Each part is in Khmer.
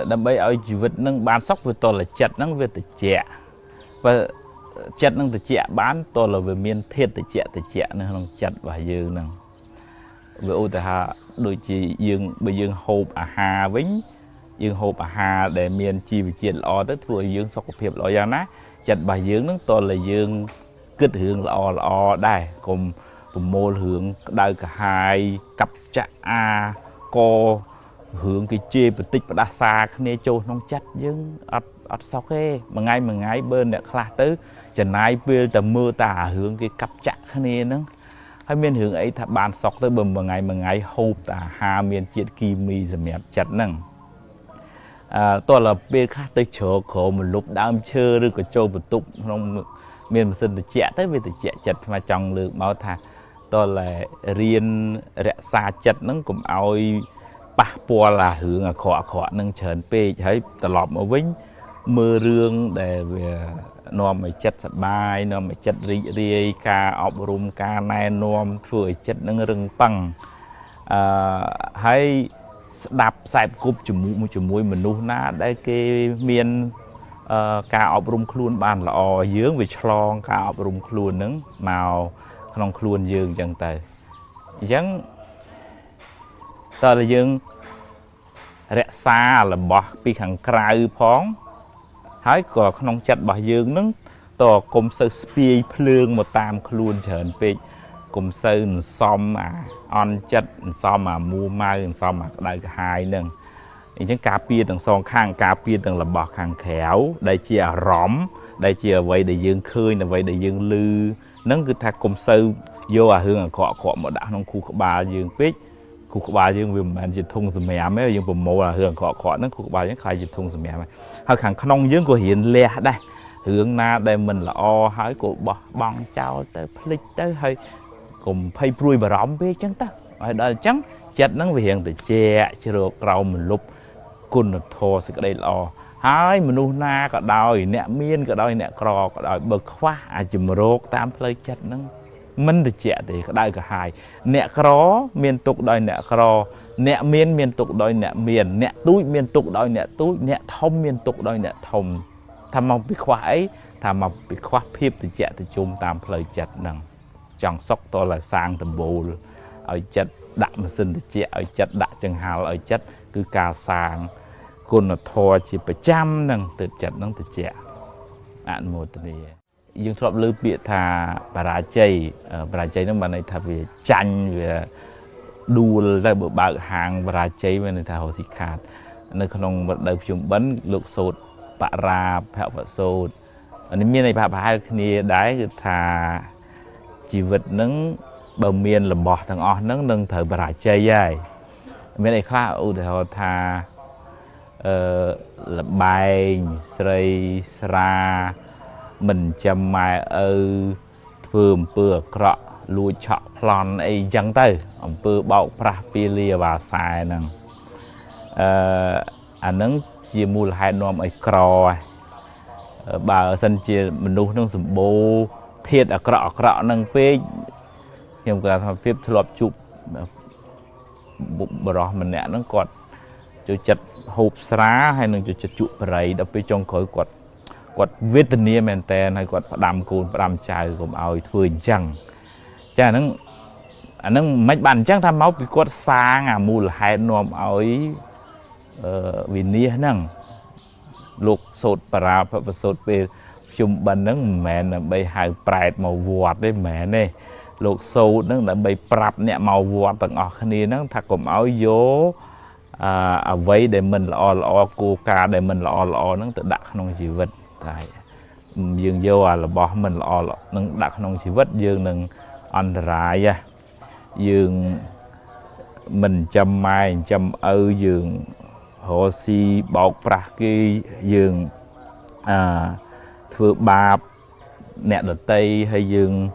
đâm bay ở chỉ vật nâng bán sóc với tôi là chặt nâng về từ trẻ và chặt nâng từ trẻ bán tôi là về miền thiệt từ trẻ nên không chặt và dư nâng về ô từ hà đôi chỉ dương bây dương hộp hà vĩnh dương hộp hà để miền chi về chuyện lo tới thua dương sóc hiệp lo ra nát chặt bà dương nâng tôi là dương kết hướng lo đây cùng mô hướng đại cả hai cặp chạ a co hướng cái chê và tích và đa xa khné châu nông chất nhưng ắt sau cái mà ngay bên để khla tới chẳng ai bê tầm mưa tà hướng cái cặp chạ khné nữa hay miền hướng ấy thà bàn sọc tới bầm mà ngày hộp tà hà miền chiết kim mi rồi mẹ chặt nằng tôi là bên khác tới chỗ khổ một lúc đam chơi rồi có châu một tục không miền sinh từ trẻ tới về từ trẻ chặt mà chồng lược bảo thà tôi là riêng rẽ xa chặt nó cũng ao ba po là hướng khó nâng chờn pe thấy tờ lọp ở vĩnh mưa rương để về nôm mày chất sạch bài nôm mày chất ri ca ọc rum ca nai nôm phơi chất nâng rừng bằng hay đạp sai cúp chùm mũi mình nu ná đây cái miền ca ọc rum khuôn bàn là o dướng về chlong ca ọc rum khuôn nứng màu không khuôn dương chẳng tay giống ta là dương rẽ xa là bỏ bị hàng cài phóng hãy có không chặt bỏ dương nứng to cùng sơ spy phượng một tam khuôn chởn bị cùng sơ xóm mà on chặt xóm mà mua mai xóm mà đây hai nâng những cà pia từng son khang cà pia từng là bỏ hàng khéo đây chia rõm đây chia vậy để dương khơi là vậy để dương lư nâng cứ thà cùng sơ vô hương cọ một đạn trong khu ba dương pít khu ba dương vì mình chỉ thung sầm mè mấy dương bùm mồ là hương cọ nó khu ba những khai chỉ thung sầm mè mà hơi khẳng không dương của hiện lẹ đây hướng na đây mình là o hái của bong trao tới phịch tới hơi cùng phay pruy bà rõm biết chẳng ta ở đây trắng chặt nó về hiện từ chè chưa được rau mình lúc côn là thô sẽ cái đây lo hái mình nu na cả đòi nẹt miên cả đòi nẹt cò cả đòi bực khoa chùm rốt tam phơi chặt nó mình từ trẻ thì đại cả hai nẹt khó miền tục đòi nẹt khó nẹt miền tục đòi nẹt miền nẹt túi miền tục đòi nẹt túi nẹt thông miền tục đòi nẹt thông tham mong bị khoa ấy tham mong bị khoa phép từ trẻ từ chung tam phơi chặt nằng chẳng sốc to là sang tầm bù ở chất đạm mà sinh từ trẻ ở chất đạm chẳng hào ở chất cứ cà sang côn là thò chỉ phải chăm nằng từ chặt nó từ trẻ ăn một từ này dương thọ lưu bị thà bà ra chay nó mà này thà về chanh về đu ra bộ bạc hàng bà ra chay về này thà hồ xì khát nơi không đời chụp bấn lục sốt bà ra phèo phật sốt ở nơi miền này bà hai kia đái thà chỉ vật nâng bờ miền là bỏ thằng o nâng nâng thời bà ra chay vậy miền này khác ưu thà thà là bài sray sra mình chăm mai phường bừa cọ lùi chọ plon ấy chẳng tới ông bừa bọc prapilia và xài nè anh nâng chia mua hai nôm ấy cò bà ở sân chia mình nuôi nâng sủng bô thiệt ở cọ nâng phê nhưng cả thằng phép lọp chụp bụng bờ mình nè nó còn cho chặt hộp xá hay nâng cho chặt chụp rầy đậpไป trong khối quạt quạt viết tên nia men tên hay quạt đam cồn đam chài gồm ao thôi chẳng cha nó mấy bàn chẳng tham máu bị quạt sang mua là hai nôm ao vì nia nằng lục sốt para và sốt về chùm bần nó mẹ là bay hai pride màu vọt đấy mẹ này lục sốt nó là bay prap nè màu vọt tầng ở kia nó thật gồm áo vô vậy để mình là o cô ca để mình là o nó tự đặt không chỉ vật tại dương vô là bỏ mình là nó đặt không chỉ vật dương nâng ăn rải dương mình chăm mai chăm dương hồ si bọc bạc cái dương thưa bạp nẹt ở tây hay dương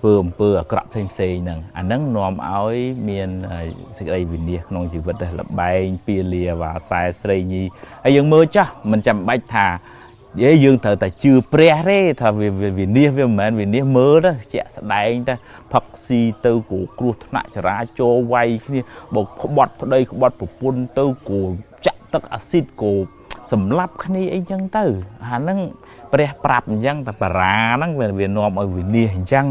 phường bừa cọp thêm xì nè anh nắng nôm áo miền sự đây vì nè non chỉ vật là bay pia lìa và sai sợi nhi hay dương mưa chứ mình chăm bách thà dễ dương thở tại chưa pre đấy thà vì nè vì mình vì nè mưa đó trẻ sẽ đánh anh ta phật si tư của cột nại ra cho vay bột bọt ở đây bọt bột pun tư của chặt ទឹកអាស៊ីតគោសម្លាប់គ្នាអីចឹងទៅអាហ្នឹងព្រះប្រាប់អញ្ចឹងតែបារាហ្នឹងវានាំឲ្យវិនិច្ឆ័យអញ្ចឹង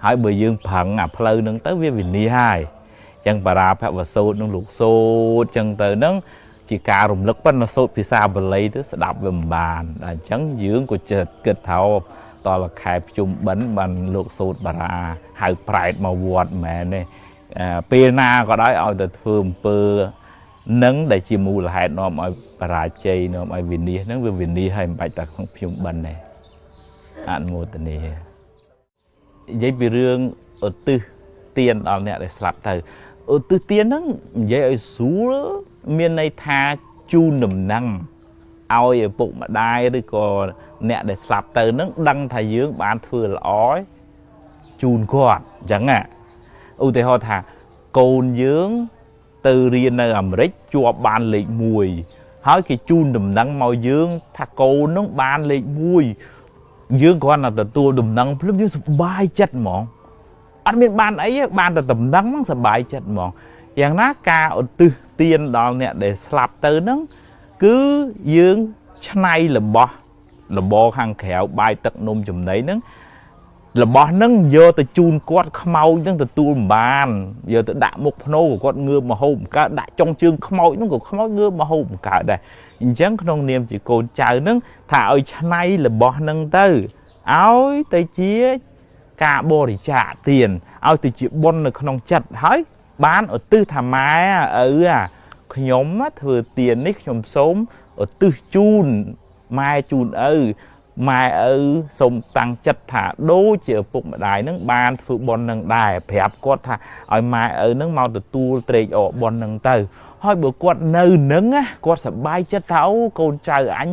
ហើយបើយើងប្រឹងអាផ្លូវហ្នឹងទៅវាវិនិច្ឆ័យហើយអញ្ចឹងបារាភវសូត្រនឹងលោកសូត្រអញ្ចឹងទៅហ្នឹងជាការរំលឹកប៉ុន្តែសូត្រភាសាបាលីទៅស្ដាប់វាមិនបានអញ្ចឹងយើងក៏ចិត្តគិតថាតលខែភ្ជុំបិណ្ឌបានលោកសូត្របារាហៅប្រែតមកវត្តមែនទេពេលណាក៏ដោយឲ្យទៅធ្វើអំពើនឹងដែលជាមូលហេតុនាំឲ្យបរាជ័យនាំឲ្យវិនិច្ឆ័យហ្នឹងវាវិនិច្ឆ័យហើយមិនបាច់តែក្នុងភ្ជុំបិណ្ឌទេអនុមោទនានិយាយពីរឿងឧទ្ទិសទានដល់អ្នកដែលស្លាប់ទៅឧទ្ទិសទានហ្នឹងនិយាយឲ្យស្រួលមានន័យថាជូនដំណឹងឲ្យឪពុកម្ដាយឬក៏អ្នកដែលស្លាប់ទៅហ្នឹងដឹងថាយើងបានធ្វើល្អជូនគាត់អញ្ចឹងឧទាហរណ៍ថាកូនយើងទៅរៀននៅអាមេរិកជាប់បានលេខ1ហើយគេជូនដំណឹងមកយើងថាកូននឹងបានលេខ1យើងគ្រាន់តែទទួលដំណឹងភ្លាមយើងសប្បាយចិត្តហ្មងអត់មានបានអីទេបានតែដំណឹងហ្នឹងសប្បាយចិត្តហ្មងយ៉ាងណាការឧទ្ទិសទានដល់អ្នកដែលស្លាប់ទៅហ្នឹងគឺយើងឆ្នៃរបស់របរខាងក្រៅបាយទឹកនំចំណីហ្នឹងរបស់ហ្នឹងយកទៅជូនគាត់ខ្មោចហ្នឹងទទួលមិនបានយកទៅដាក់មុខភ្នោក៏គាត់ងើបមកហូបបង្កើតដាក់ចុងជើងខ្មោចហ្នឹងក៏ខ្មោចងើបមកហូបបង្កើតដែរអញ្ចឹងក្នុងនាមជាកូនចៅហ្នឹងថាឲ្យឆ្នៃរបស់ហ្នឹងទៅឲ្យទៅជាការបរិច្ចាគទានឲ្យទៅជាបុណ្យនៅក្នុងចិត្តហើយបានឧទ្ទិសថាម៉ែឪខ្ញុំធ្វើទាននេះខ្ញុំសូមឧទ្ទិសជូនម៉ែជូនឪម៉ែឪសូមតាំងចិត្តថាដូចជាឪពុកម្ដាយនឹងបានធ្វើបុណ្យនឹងដែរប្រាប់គាត់ថាឲ្យម៉ែឪនឹងមកទទួលត្រេកអរបុណ្យនឹងទៅហើយបើគាត់នៅនឹងគាត់សប្បាយចិត្តថាអូកូនចៅអញ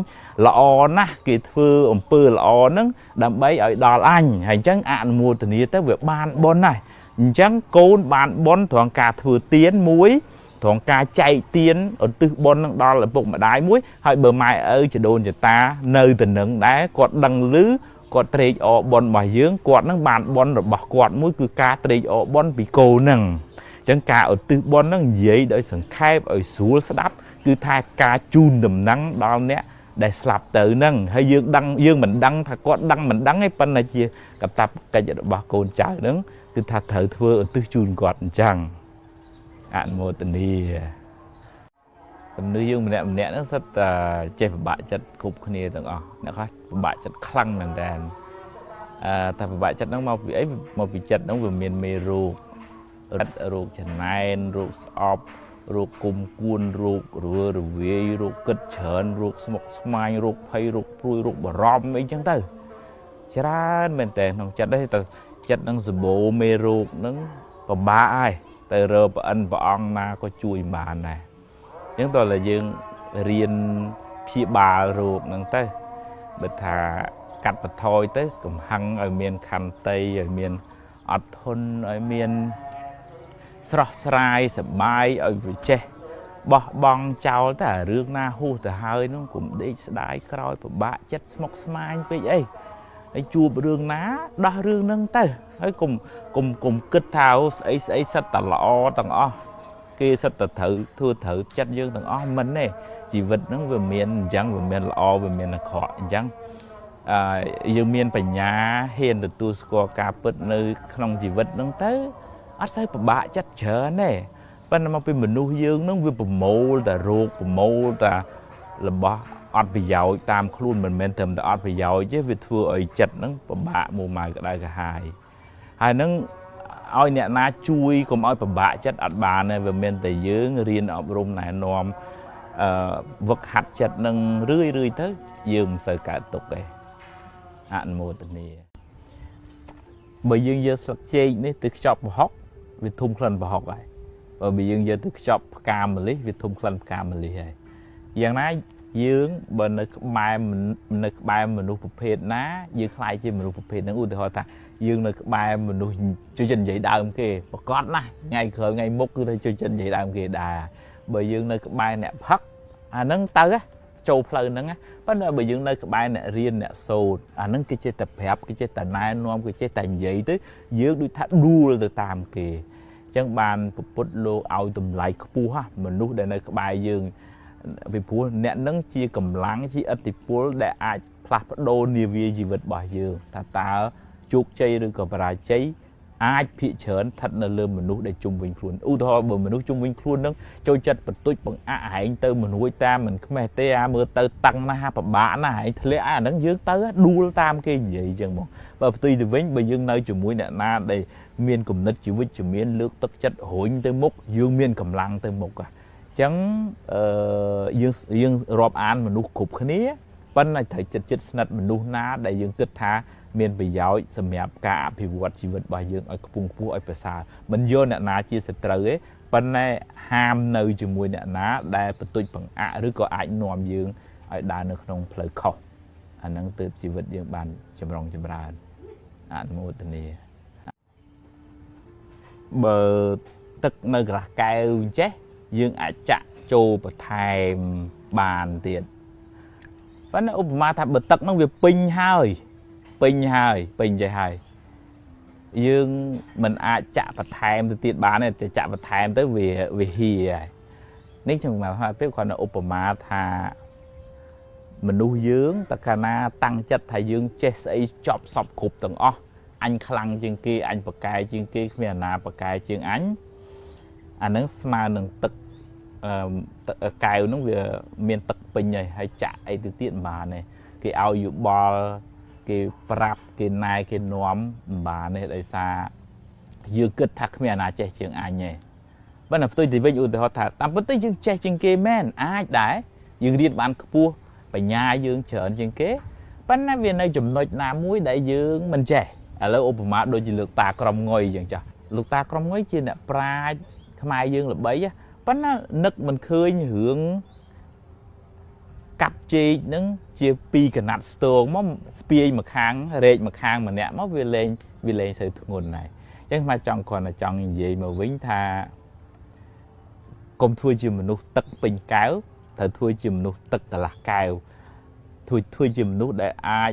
ល្អណាស់គេធ្វើអំពើល្អហ្នឹងដើម្បីឲ្យដល់អញហើយអញ្ចឹងអនុមោទនាទៅវាបានបុណ្យដែរអញ្ចឹងកូនបានបុណ្យត្រង់ការធ្វើទានមួយត្រង់ការចែកទានឧទ្ទិសបុណ្យនឹងដល់ឪពុកម្ដាយមួយហើយបើម៉ែឪចដូនចតានៅទៅនឹងដែរគាត់ដឹងឮគាត់ត្រេកអរបុណ្យរបស់យើងគាត់នឹងបានបុណ្យរបស់គាត់មួយគឺការត្រេកអរបុណ្យពីកូនហ្នឹងអញ្ចឹងការឧទ្ទិសបុណ្យហ្នឹងនិយាយដោយសង្ខេបឲ្យស្រួលស្ដាប់គឺថាការជូនដំណឹងដល់អ្នកដែលស្លាប់ទៅហ្នឹងហើយយើងដឹងយើងមិនដឹងថាគាត់ដឹងមិនដឹងទេប៉ុន្តែជាកាតព្វកិច្ចរបស់កូនចៅហ្នឹងគឺថាត្រូវធ្វើឧទ្ទិសជូនគាត់អញ្ចឹងអនុមោទនាមនុស្សយើងម្នាក់ហ្នឹងសិតតែចេះពិបាកចិត្តគ្រប់គ្នាទាំងអស់អ្នកខ្លះពិបាកចិត្តខ្លាំងមែនតើតែពិបាកចិត្តហ្នឹងមកពីអីមកពីចិត្តហ្នឹងវាមានមេរោគរោគចំណែនរោគស្អប់រោគគុំគួនរោគរវើរវាយរោគគិតច្រើនរោគស្មុគស្មាញរោគភ័យរោគព្រួយរោគបារម្ភអីចឹងទៅច្រើនមែនតើក្នុងចិត្តទេតែចិត្តហ្នឹងសម្បូរមេរោគហ្នឹងពិបាកហើយទៅរកព្រះអង្គណាក៏ជួយបានដែរអញ្ចឹងតើយើងរៀនព្យាបាលរោគហ្នឹងទៅបើថាកាត់បន្ថយទៅកំហឹងឲ្យមានខន្តីឲ្យមានអត់ធន់ឲ្យមានស្រស់ស្រាយសប្បាយឲ្យវាចេះបោះបង់ចោលតែរឿងណាហួសទៅហើយនោះកុំដេកស្ដាយក្រោយពិបាកចិត្តស្មុគស្មាញពេកអីហើយជួបរឿងណាដោះរឿងហ្នឹងទៅហើយកុំគិតថាស្អីសិតតែល្អទាំងអស់គេសិតតែត្រូវធ្វើត្រូវចិត្តយើងទាំងអស់មិនទេជីវិតហ្នឹងវាមានអញ្ចឹងវាមានល្អវាមានអាក្រក់អញ្ចឹងយើងមានបញ្ញាហ៊ានទទួលស្គាល់ការពិតនៅក្នុងជីវិតហ្នឹងទៅអត់សូវពិបាកចិត្តច្រើនទេប៉ុន្តែមកពីមនុស្សយើងហ្នឹងវាប្រមូលតែរោគប្រមូលតែរបស់អត់ប្រយោជន៍តាមខ្លួនមិនមែនត្រឹមតែអត់ប្រយោជន៍ទេវាធ្វើឲ្យចិត្តហ្នឹងពិបាកមួម៉ៅក្តៅក្រហាយហើយហ្នឹងឲ្យអ្នកណាជួយកុំឲ្យពិបាកចិត្តអត់បានទេវាមានតែយើងរៀនអប់រំណែនាំវឹកហាត់ចិត្តនឹងរឿយទៅយើងមិនសូវកើតទុក្ខទេអនុមោទនាបើយើងយកស្លឹកចេកនេះទៅខ្ចប់ប្រហុកវាធុំក្លិនប្រហុកហើយបើយើងយកទៅខ្ចប់ផ្កាម្លិះវាធុំក្លិនផ្កាម្លិះហើយយ៉ាងណាយើងបើនៅក្បែរមនុស្សប្រភេទណាយើងខ្លាចជាមនុស្សប្រភេទហ្នឹងឧទាហរណ៍ថាយើងនៅក្បែរមនុស្សជួយចិត្តនិយាយដើមគេប្រកាសណាថ្ងៃក្រោយថ្ងៃមុខគឺទៅជួយចិត្តនិយាយដើមគេដែរបើយើងនៅក្បែរអ្នកផឹកអាហ្នឹងទៅចូលផ្លូវហ្នឹងប៉ុន្តែបើយើងនៅក្បែរអ្នករៀនអ្នកសូត្រអាហ្នឹងគេចេះតែប្រាប់គេចេះតែណែនាំគេចេះតែនិយាយទៅយើងដូចថាដួលទៅតាមគេអញ្ចឹងបានពុទ្ធលោកឲ្យតម្លៃខ្ពស់មនុស្សដែលនៅក្បែរយើង vì phú nè nâng chia cầm láng chi ất thì phú để ai phát đô nhiều vì gì vật bỏ dương ta chuột chơi rồi còn phải chơi ai bị chớn thật là lơm mình nuốt để chung vinh khuôn u thôi bởi mình nuốt chung vinh khuôn đó trôi chật bật tôi bằng anh tơ mình nuôi ta mình không hề ta mưa tơ tăng na và bạn này lẽ ai đang dưới tớ đua tam cái gì chẳng một và tuy từ vĩnh bây giờ nơi chủ mũi nè na đây miền cùng nứt chịu với chủ miền nước tất chất hội tới mốc dương miền cầm lăng tới mốc à chẳng dương rộp án mình nuốt cục cái ní bên này thấy chất chất nát mình nuốt ná để dương kết thả miền bị giáo sầm mẹp cả bị vậtชีวิต bài dương ở vùng phố ở Pesa mình vô nè ná chia sẻ tới bên này ham nơi chừng mùi nè ná để bật tôi bằng ạឬក៏អាចនាំយើងឲ្យដើរនៅក្នុងផ្លូវខុសអាហ្នឹងទើបជីវិតយើងបានចម្រុងចម្រើនអនុមោទនាបើទឹកនៅក្រាស់កែវអញ្ចេះយើងអាចចាក់ចូលបន្ថែមបានទៀតប៉ុន្តែឧបមាថាបើទឹកហ្នឹងវាពេញហើយពេញចេះហើយយើងមិនអាចចាក់បន្ថែមទៅទៀតបានទេតែចាក់បន្ថែមទៅវាហៀហើយនេះខ្ញុំមកថាពេលគាត់នៅឧបមាថាមនុស្សយើងតើកាលណាតាំងចិត្តថាយើងចេះស្អីចប់សពគ្រប់ទាំងអស់អញខ្លាំងជាងគេអញបកកែជាងគេគ្មានអាណាបកកែជាងអញអានឹងស្មើនឹងទឹកកែវហ្នឹងវាមានទឹកពេញហើយចាក់អីទៅទៀតមិនបានទេគេឲ្យយោបល់គេប្រាប់គេណែគេនាំមិនបានទេដោយសារយើងគិតថាគ្មានអាណាចេះជាងអញទេបើនៅផ្ទុយទៅវិញឧទាហរណ៍ថាតាមពិតទៅយើងចេះជាងគេមែនអាចដែរយើងរៀនបានខ្ពស់បញ្ញាយើងច្រើនជាងគេប៉ុន្តែវានៅចំណុចណាមួយដែលយើងមិនចេះឥឡូវឧបមាដូចជាលោកតាក្រមងុយអញ្ចឹងចាស់លោកតាក្រមងុយជាអ្នកប្រាជ្ញខ្មែរយើងល្បីប៉ុន្តែនឹកមិនឃើញរឿងកាប់ជែកហ្នឹងជាពីកណាត់ស្ទងមកស្ពាយមួយខាងរែកមួយខាងម្នាក់មកវាលេងទៅធ្ងន់ហើយអញ្ចឹងមកចង់គាត់ចង់និយាយមកវិញថាកុំធ្វើជាមនុស្សទឹកពេញកែវត្រូវធ្វើជាមនុស្សទឹកកន្លះកែវធ្វើជាមនុស្សដែលអាច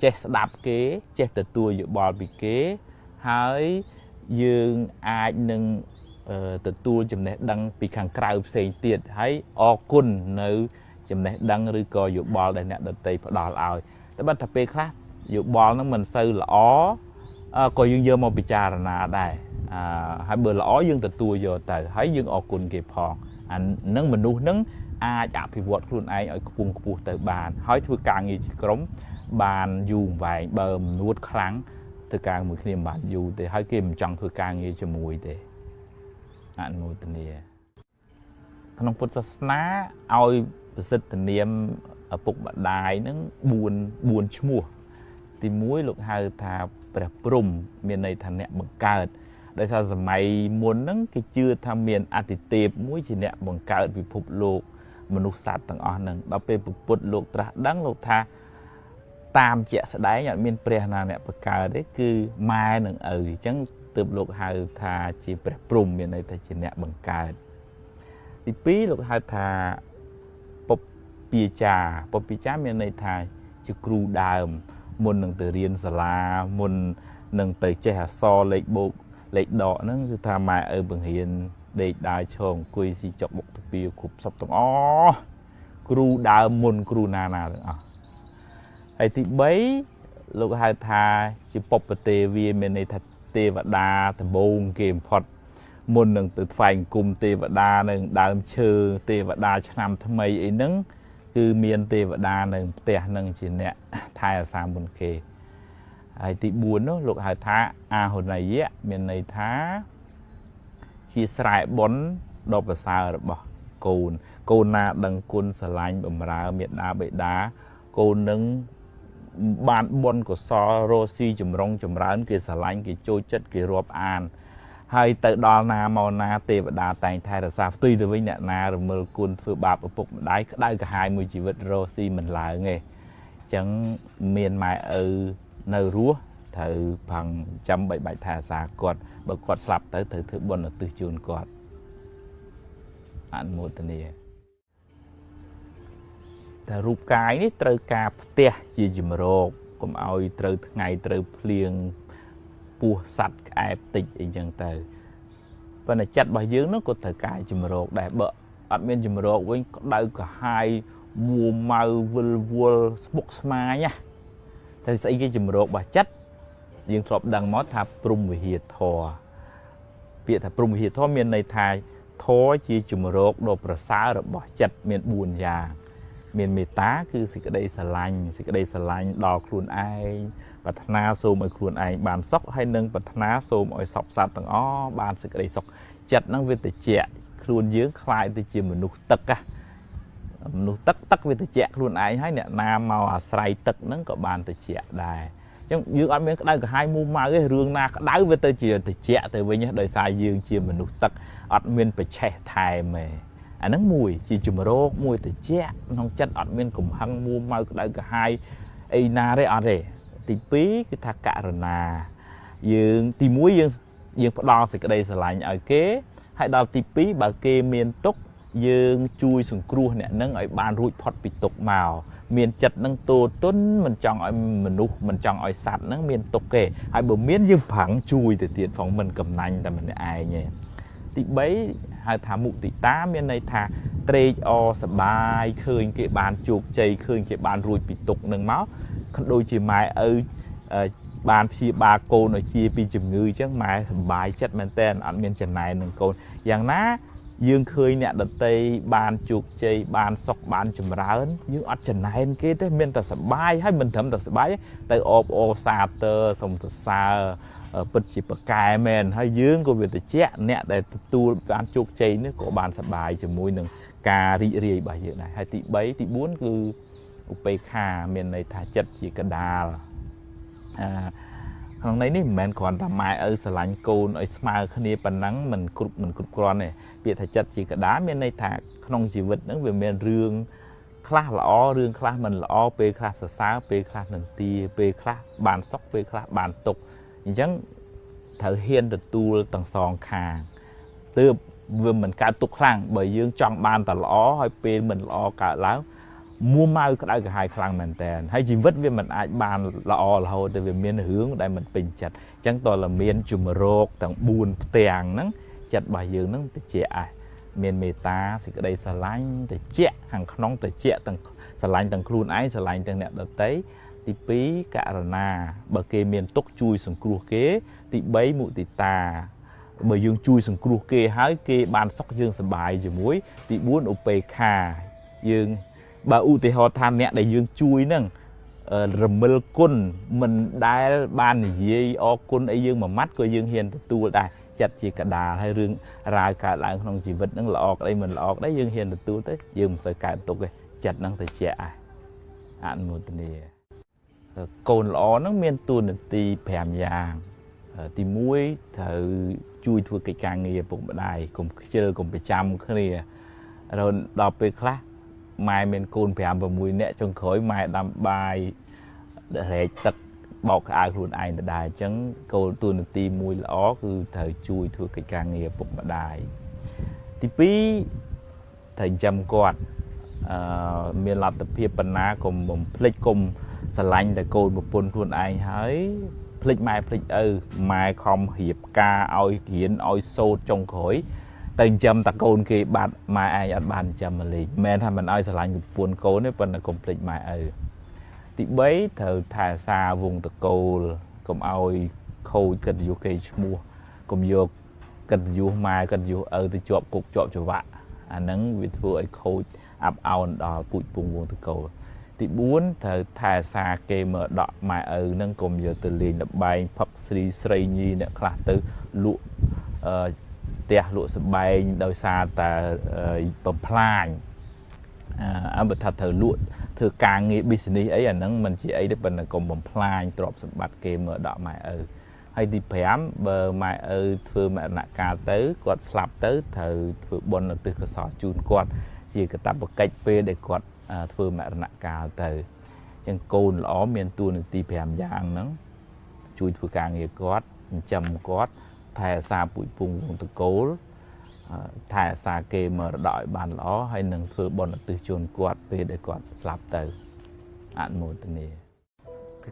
ចេះស្ដាប់គេចេះទទួលយោបល់ពីគេហើយយើងអាចនឹងទទួលចំណេះដឹងពីខាងក្រៅផ្សេងទៀតហើយអរគុណនៅចំណេះដឹងឬក៏យោបល់ដែលអ្នកដទៃផ្ដល់ឲ្យតែបើថាពេលខ្លះយោបល់ហ្នឹងមិនសូវល្អក៏យើងយកមកពិចារណាដែរហើយបើល្អយើងទទួលយកទៅហើយយើងអរគុណគេផងអានឹងមនុស្សហ្នឹងអាចអភិវឌ្ឍខ្លួនឯងឲ្យខ្ពង់ខ្ពស់ទៅបានហើយធ្វើការងារជាក្រុមបានយូរអង្វែងបើមនួតខ្លាំងធ្វើការមួយគ្នាមិនបានយូរទេហើយគេមិនចង់ធ្វើការងារជាមួយទេអនុមោទនាក្នុងពុទ្ធសាសនាឲ្យប្រសិទ្ធនាមឪពុកម្ដាយហ្នឹង4ឈ្មោះទី1លោកហៅថាព្រះព្រំមានន័យថាអ្នកបង្កើតដោយសារសម័យមុនហ្នឹងគេជឿថាមានអតិទេពមួយជាអ្នកបង្កើតពិភពលោកមនុស្សសត្វទាំងអស់ហ្នឹងដល់ពេលពុទ្ធលោកត្រាស់ដឹងលោកថាតាមជាក់ស្ដែងអត់មានព្រះណាអ្នកបង្កើតទេគឺម៉ែនិងឪអញ្ចឹងទើបលោកហៅថាជាព្រះព្រំមានន័យថាជាអ្នកបង្កើតទី2លោកហៅថាពុព្វាចារមានន័យថាជាគ្រូដើមមុននឹងទៅរៀនសាលាមុននឹងទៅចេះអក្សរលេខបូកលេខដកហ្នឹងគឺថាម៉ែឪបង្រៀនដេកដើរឈរអង្គុយស៊ីចុកបុកទៅពីគ្រប់សពទាំងអស់គ្រូដើមមុនគ្រូណាទាំងអស់ហើយទី3លោកហៅថាជាពុព្វទេវាមានន័យថាទេវតាដំបូងគេបំផុតមុននឹងទៅថ្វាយអង្គមទេវតានៅដើមឈើទេវតាឆ្នាំថ្មីអីហ្នឹងគឺមានទេវតានៅផ្ទះហ្នឹងជាអ្នកថែរក្សាមុនគេហើយទី4នោះលោកហៅថាអាហុណយៈមានន័យថាជាស្រែបុណ្យដ៏ប្រសើររបស់កូនណាដឹងគុណស្រឡាញ់បម្រើមេត្តាបិតាកូននឹងបានបុណ្យកុសលរស់ស៊ីចម្រុងចម្រើនគេស្រឡាញ់គេចូលចិត្តគេរាប់អានហើយទៅដល់ណាមកណាទេវតាតែងថែរក្សាផ្ទុយទៅវិញអ្នកណារមិលគុណធ្វើបាបឪពុកម្ដាយក្តៅក្រហាយមួយជីវិតរស់ស៊ីមិនឡើងទេអញ្ចឹងមានម៉ែឪនៅរស់ត្រូវផឹងចាំបីបាច់ថែរក្សាគាត់បើគាត់ស្លាប់ទៅត្រូវធ្វើបុណ្យឧទ្ទិសជូនគាត់អនុមោទនាតែរូបកាយនេះត្រូវការផ្ទះជាជំរកកុំឲ្យត្រូវថ្ងៃត្រូវភ្លៀងពោះសัตว์ក្អែបតិចអីចឹងទៅប៉ុន្តែចិត្តរបស់យើងនោះក៏ត្រូវការជំរកដែរបើ អត់មានជំរកវិញក្តៅក្រហាយមួម៉ៅវិលវល់ស្មុកស្មាញណាតែស្អីគេជំរករបស់ចិត្តយើងធ្លាប់ដឹងមកថាព្រំវិហារធរពាក្យថាព្រំវិហារធរមានន័យថាធរជាជំរកដ៏ប្រសើររបស់ចិត្តមាន4យ៉ាងមានមេត្តាគឺសេចក្តីស្រឡាញ់ដល់ខ្លួនឯងប្រាថ្នាសូមឲ្យខ្លួនឯងបានសុខហើយនឹងប្រាថ្នាសូមឲ្យសពសត្វទាំងអស់បានសេចក្តីសុខចិត្តហ្នឹងវាតិចខ្លួនយើងคล้ายទៅជាមនុស្សទឹកណាមនុស្សទឹកវាតិចខ្លួនឯងហើយអ្នកណាមកអាស្រ័យទឹកហ្នឹងក៏បានតិចដែរអញ្ចឹងយើងអត់មានក្តៅក្រហាយមូម៉ៅទេរឿងណាក្តៅវាទៅជាតិចទៅវិញដោយសារយើងជាមនុស្សទឹកអត់មានប្រឆេះថែមទេអាហ្នឹងមួយជាជំរកមួយតិចក្នុងចិត្តអត់មានកំហឹងមូម៉ៅក្តៅក្រហាយអីណាទេអត់ទេទី2គឺថាករណាយើងទី1យើងផ្ដល់សេចក្តីស្រឡាញ់ឲ្យគេហើយដល់ទី2បើគេមានទុក្ខយើងជួយសង្គ្រោះអ្នកនឹងឲ្យបានរួចផុតពីទុក្ខមកមានចិត្តនឹងទោទនមិនចង់ឲ្យមនុស្សមិនចង់ឲ្យសត្វនឹងមានទុក្ខទេហើយបើមានយើងប្រឹងជួយទៅទៀតផងមិនកំណាញ់តែម្នាក់ឯងទេទី3ហៅថាមុទិតាមានន័យថាត្រេកអរសប្បាយឃើញគេបានជោគជ័យឃើញគេបានរួចពីទុក្ខនឹងមកដូចជាម៉ែឪបានព្យាបាលកូនឲ្យជាពីជំងឺអញ្ចឹងម៉ែសប្បាយចិត្តមែនតើអត់មានចំណែននឹងកូនយ៉ាងណាយើងឃើញអ្នកដតីបានជោគជ័យបានសុខបានចម្រើនយើងអត់ចំណែនគេទេមានតែសប្បាយហើយមិនត្រឹមតែសប្បាយទៅអបអរសាទរសុំសរសើរពិតជាប្រកែមែនហើយយើងក៏វាតិចអ្នកដែលទទួលបានជោគជ័យនេះក៏បានសប្បាយជាមួយនឹងការរីករាយរបស់យើងដែរហើយទី3ទី4គឺឧបេក្ខាមានន័យថាចិត្តជាកដាលក្នុងន័យនេះមិនមែនគ្រាន់តែម៉ែឪស្រឡាញ់កូនឲ្យស្មើគ្នាប៉ុណ្ណឹងមិនគ្រប់គ្រាន់ទេពាក្យថាចិត្តជាកដាលមានន័យថាក្នុងជីវិតហ្នឹងវាមានរឿងខ្លះល្អរឿងខ្លះមិនល្អពេលខ្លះសរសើរពេលខ្លះនឹងទាពេលខ្លះបានសុខពេលខ្លះបានទុក្ខអញ្ចឹងត្រូវហ៊ានទទួលទាំងសងខាងទើបវាមិនកើតទុក្ខខ្លាំងបើយើងចង់បានតែល្អហើយពេលមិនល្អកើតឡើងមួម៉ៅក្តៅក្រហាយខ្លាំងមែនតើហើយជីវិតវាមិនអាចបានល្អរហូតតែវាមានរឿងដែលមិនពេញចិត្តអញ្ចឹងតើតែមានជំរកទាំង4ផ្ទាំងហ្នឹងចិត្តរបស់យើងហ្នឹងតិចឯងមានមេត្តាសេចក្តីស្រឡាញ់តិចខាងក្នុងតិចទាំងស្រឡាញ់ទាំងខ្លួនឯងស្រឡាញ់ទាំងអ្នកដទៃទី2ករណាបើគេមានទុក្ខជួយសង្គ្រោះគេទី3មុទិតាបើយើងជួយសង្គ្រោះគេហើយគេបានសុខយើងសប្បាយជាមួយទី4ឧបេក្ខាយើងបើឧទាហរណ៍ថាអ្នកដែលយើងជួយហ្នឹងរមិលគុណមិនដែលបាននិយាយអរគុណអីយើងមួយម៉ាត់ក៏យើងហ៊ានទទួលដែរចិត្តជាកដាលហើយរឿងរ៉ាវកើតឡើងក្នុងជីវិតហ្នឹងល្អក្តីមិនល្អក្តីយើងហ៊ានទទួលទៅយើងមិនសូវកើតទុក្ខទេចិត្តហ្នឹងទៅជាអនុមោទនាកូនល្អហ្នឹងមានតួនាទី5យ៉ាងទី1ត្រូវជួយធ្វើកិច្ចការងារឪពុកម្ដាយកុំខ្ជិលកុំប្រចាំគ្នារហូតដល់ពេលខ្លះម៉ែមានកូន5 6នាក់ចុងក្រោយម៉ែដាំបាយរែកទឹកបោកក្អៅខ្លួនឯងទៅដែរអញ្ចឹងគោលតួនាទីមួយល្អគឺត្រូវជួយធ្វើកិច្ចការងារឪពុកម្ដាយទី2ត្រូវចាំគាត់មានលទ្ធភាពប៉ុណ្ណាកុំបំភ្លេចកុំស្រឡាញ់តែកូនប្រពន្ធខ្លួនឯងហើយភ្លេចម៉ែភ្លេចឪម៉ែខំរៀបការឲ្យរៀនឲ្យសូត្រចុងក្រោយតែចិញ្ចឹមតាកូនគេបាត់ម៉ែឯងអត់បានចិញ្ចឹមមកលេងមិនមែនថាមិនឲ្យស្រឡាញ់ប្រពន្ធកូនទេប៉ុន្តែកុំភ្លេចម៉ែឪទី3ត្រូវថែសារវងតកូលកុំឲ្យខូចកិត្តិយសគេឈ្មោះកុំយកកិត្តិយសម៉ែកិត្តិយសឪទៅជាប់គុកជាប់ច្រវាក់អាហ្នឹងវាធ្វើឲ្យខូចអាប់អោនដល់ពូជពងវងតកូលទី4ត្រូវថែសារគេមកដកម៉ែឪហ្នឹងកុំយកទៅលេងល្បែងផឹកស្រីស្រីញីអ្នកខ្លះទៅលក់ផ្ទះលក់សបែងដោយសារតែបំផ្លាញបើថាត្រូវលក់ធ្វើការងារ business អីអាហ្នឹងមិនជាអីទេប៉ុន្តែកុំបំផ្លាញទ្រព្យសម្បត្តិគេមកដកម៉ែឪហើយទី5បើម៉ែឪធ្វើមរណកាលទៅគាត់ស្លាប់ទៅត្រូវធ្វើបុណ្យឧទ្ទិសកុសលជូនគាត់ជាកាតព្វកិច្ចពេលដែលគាត់ធ្វើមរណកាលទៅអញ្ចឹងកូនល្អមានតួនាទី5យ៉ាងហ្នឹងជួយធ្វើការងារគាត់ចិញ្ចឹមគាត់ថែរក្សាពូជពងវងតកូលថែរក្សាគេមរតកឲ្យបានល្អហើយនឹងធ្វើបុណ្យឧទ្ទិសជូនគាត់ពេលដែលគាត់ស្លាប់ទៅអនុមោទនា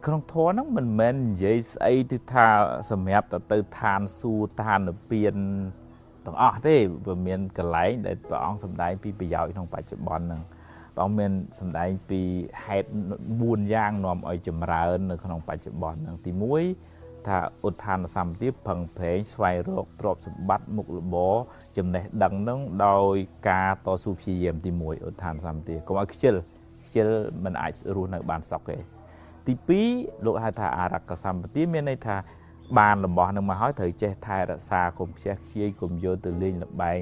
ក្នុងធម៌ហ្នឹងមិនមែននិយាយស្អីទៅថាសម្រាប់ទៅឋានសួគ៌ឋានពៀន ទាំងអស់ទេវាមានកន្លែងដែលព្រះអង្គសម្ដែងពីប្រយោជន៍ក្នុងបច្ចុប្បន្នហ្នឹងព្រះអង្គមានសម្ដែងពីហេតុ4យ៉ាងនាំឲ្យចម្រើននៅក្នុងបច្ចុប្បន្នហ្នឹងទី1ថាឧទ្ធានសម្បទាផឹងប្រេងស្វែងរកទ្រព្យសម្បត្តិមុខរបរចំណេះដឹងហ្នឹងដោយការតស៊ូព្យាយាមទី1ឧទ្ធានសម្បទាកុំឲ្យខ្ជិលមិនអាចរស់នៅបានសុខទេទី2លោកហៅថាអារក្ខសម្បទាមានន័យថាបានរបស់នឹងមកហើយត្រូវចេះថែរក្សាកុំខ្ជះខ្ជាយកុំយកទៅលេងល្បែង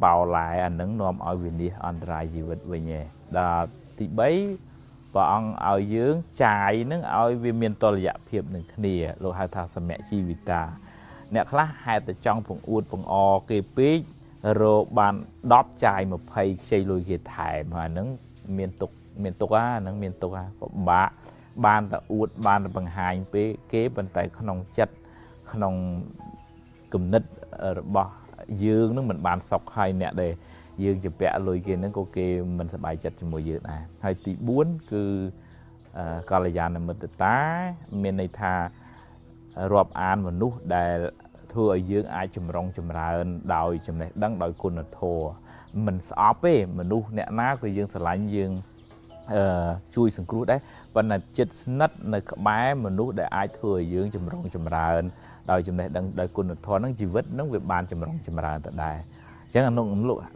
បោឡាយអានឹងនាំឲ្យវិនិច្ឆ័យអន្តរាយជីវិតវិញឯដល់ទី3ព្រះអង្គឲ្យយើងចាយនឹងឲ្យវាមានតុល្យភាពនឹងគ្នាលោកហៅថាសមជីវិតាអ្នកខ្លះហេតុតែចង់ពង្អួតពង្អគេពេករកបាន10ចាយ20ខ្ចីលុយគេថែមហើយហ្នឹងមានទុកហ្នឹងមានទុកពិបាកបានតែអួតបានតែបង្ហាញពេកគេប៉ុន្តែក្នុងចិត្តក្នុងគំនិតរបស់យើងនឹងមិនបានសុខហើយអ្នកដែលយើងជាពាក់លុយគេហ្នឹងក៏គេមិនសប្បាយចិត្តជាមួយយើងដែរហើយទី4គឺកល្យាណមិត្តតាមានន័យថារាប់អានមនុស្សដែលធ្វើឲ្យយើងអាចចម្រុងចម្រើនដោយចំណេះដឹងដោយគុណធម៌មិនស្អប់ទេមនុស្សអ្នកណាក៏យើងស្រឡាញ់យើងជួយសង្គ្រោះដែរប៉ុន្តែចិត្តស្និទ្ធនៅក្បែរមនុស្សដែលអាចធ្វើឲ្យយើងចម្រុងចម្រើនដោយចំណេះដឹងដោយគុណធម៌ហ្នឹងជីវិតហ្នឹងវាបានចម្រុងចម្រើនទៅដែរអញ្ចឹង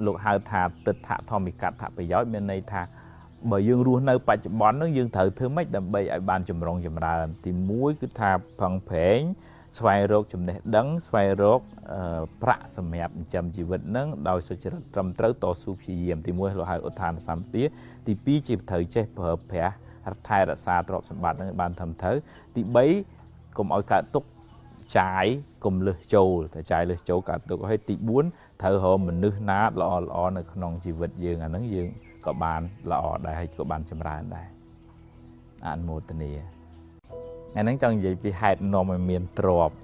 លោកហៅថាទិដ្ឋធម្មិកដ្ឋប្រយោជន៍មានន័យថាបើយើងរស់នៅបច្ចុប្បន្នហ្នឹងយើងត្រូវធ្វើម៉េចដើម្បីឲ្យបានចម្រុងចម្រើនទី1គឺថាផឹងប្រេងស្វែងរកចំណេះដឹងស្វែងរកប្រាក់សម្រាប់ចិញ្ចឹមជីវិតហ្នឹងដោយសុចរិតត្រឹមត្រូវតស៊ូព្យាយាមទី1លោកហៅឧទ្ធានសម្បទាទី2ជាត្រូវចេះប្រើប្រាស់ថែរក្សាទ្រព្យសម្បត្តិហ្នឹងបានត្រឹមត្រូវទី3កុំឲ្យកើតទុក្ខចាយកុំលឹះចូលតែចាយលឹះចូលកើតទុក្ខហើយទី4ត្រូវរកមនុស្សណាល្អនៅក្នុងជីវិតយើងអាហ្នឹងយើងក៏បានល្អដែរហើយក៏បានចម្រើនដែរអនុមោទនាថ្ងៃហ្នឹងចង់និយាយពីហេតុនាំឲ្យមានទ្រព្យ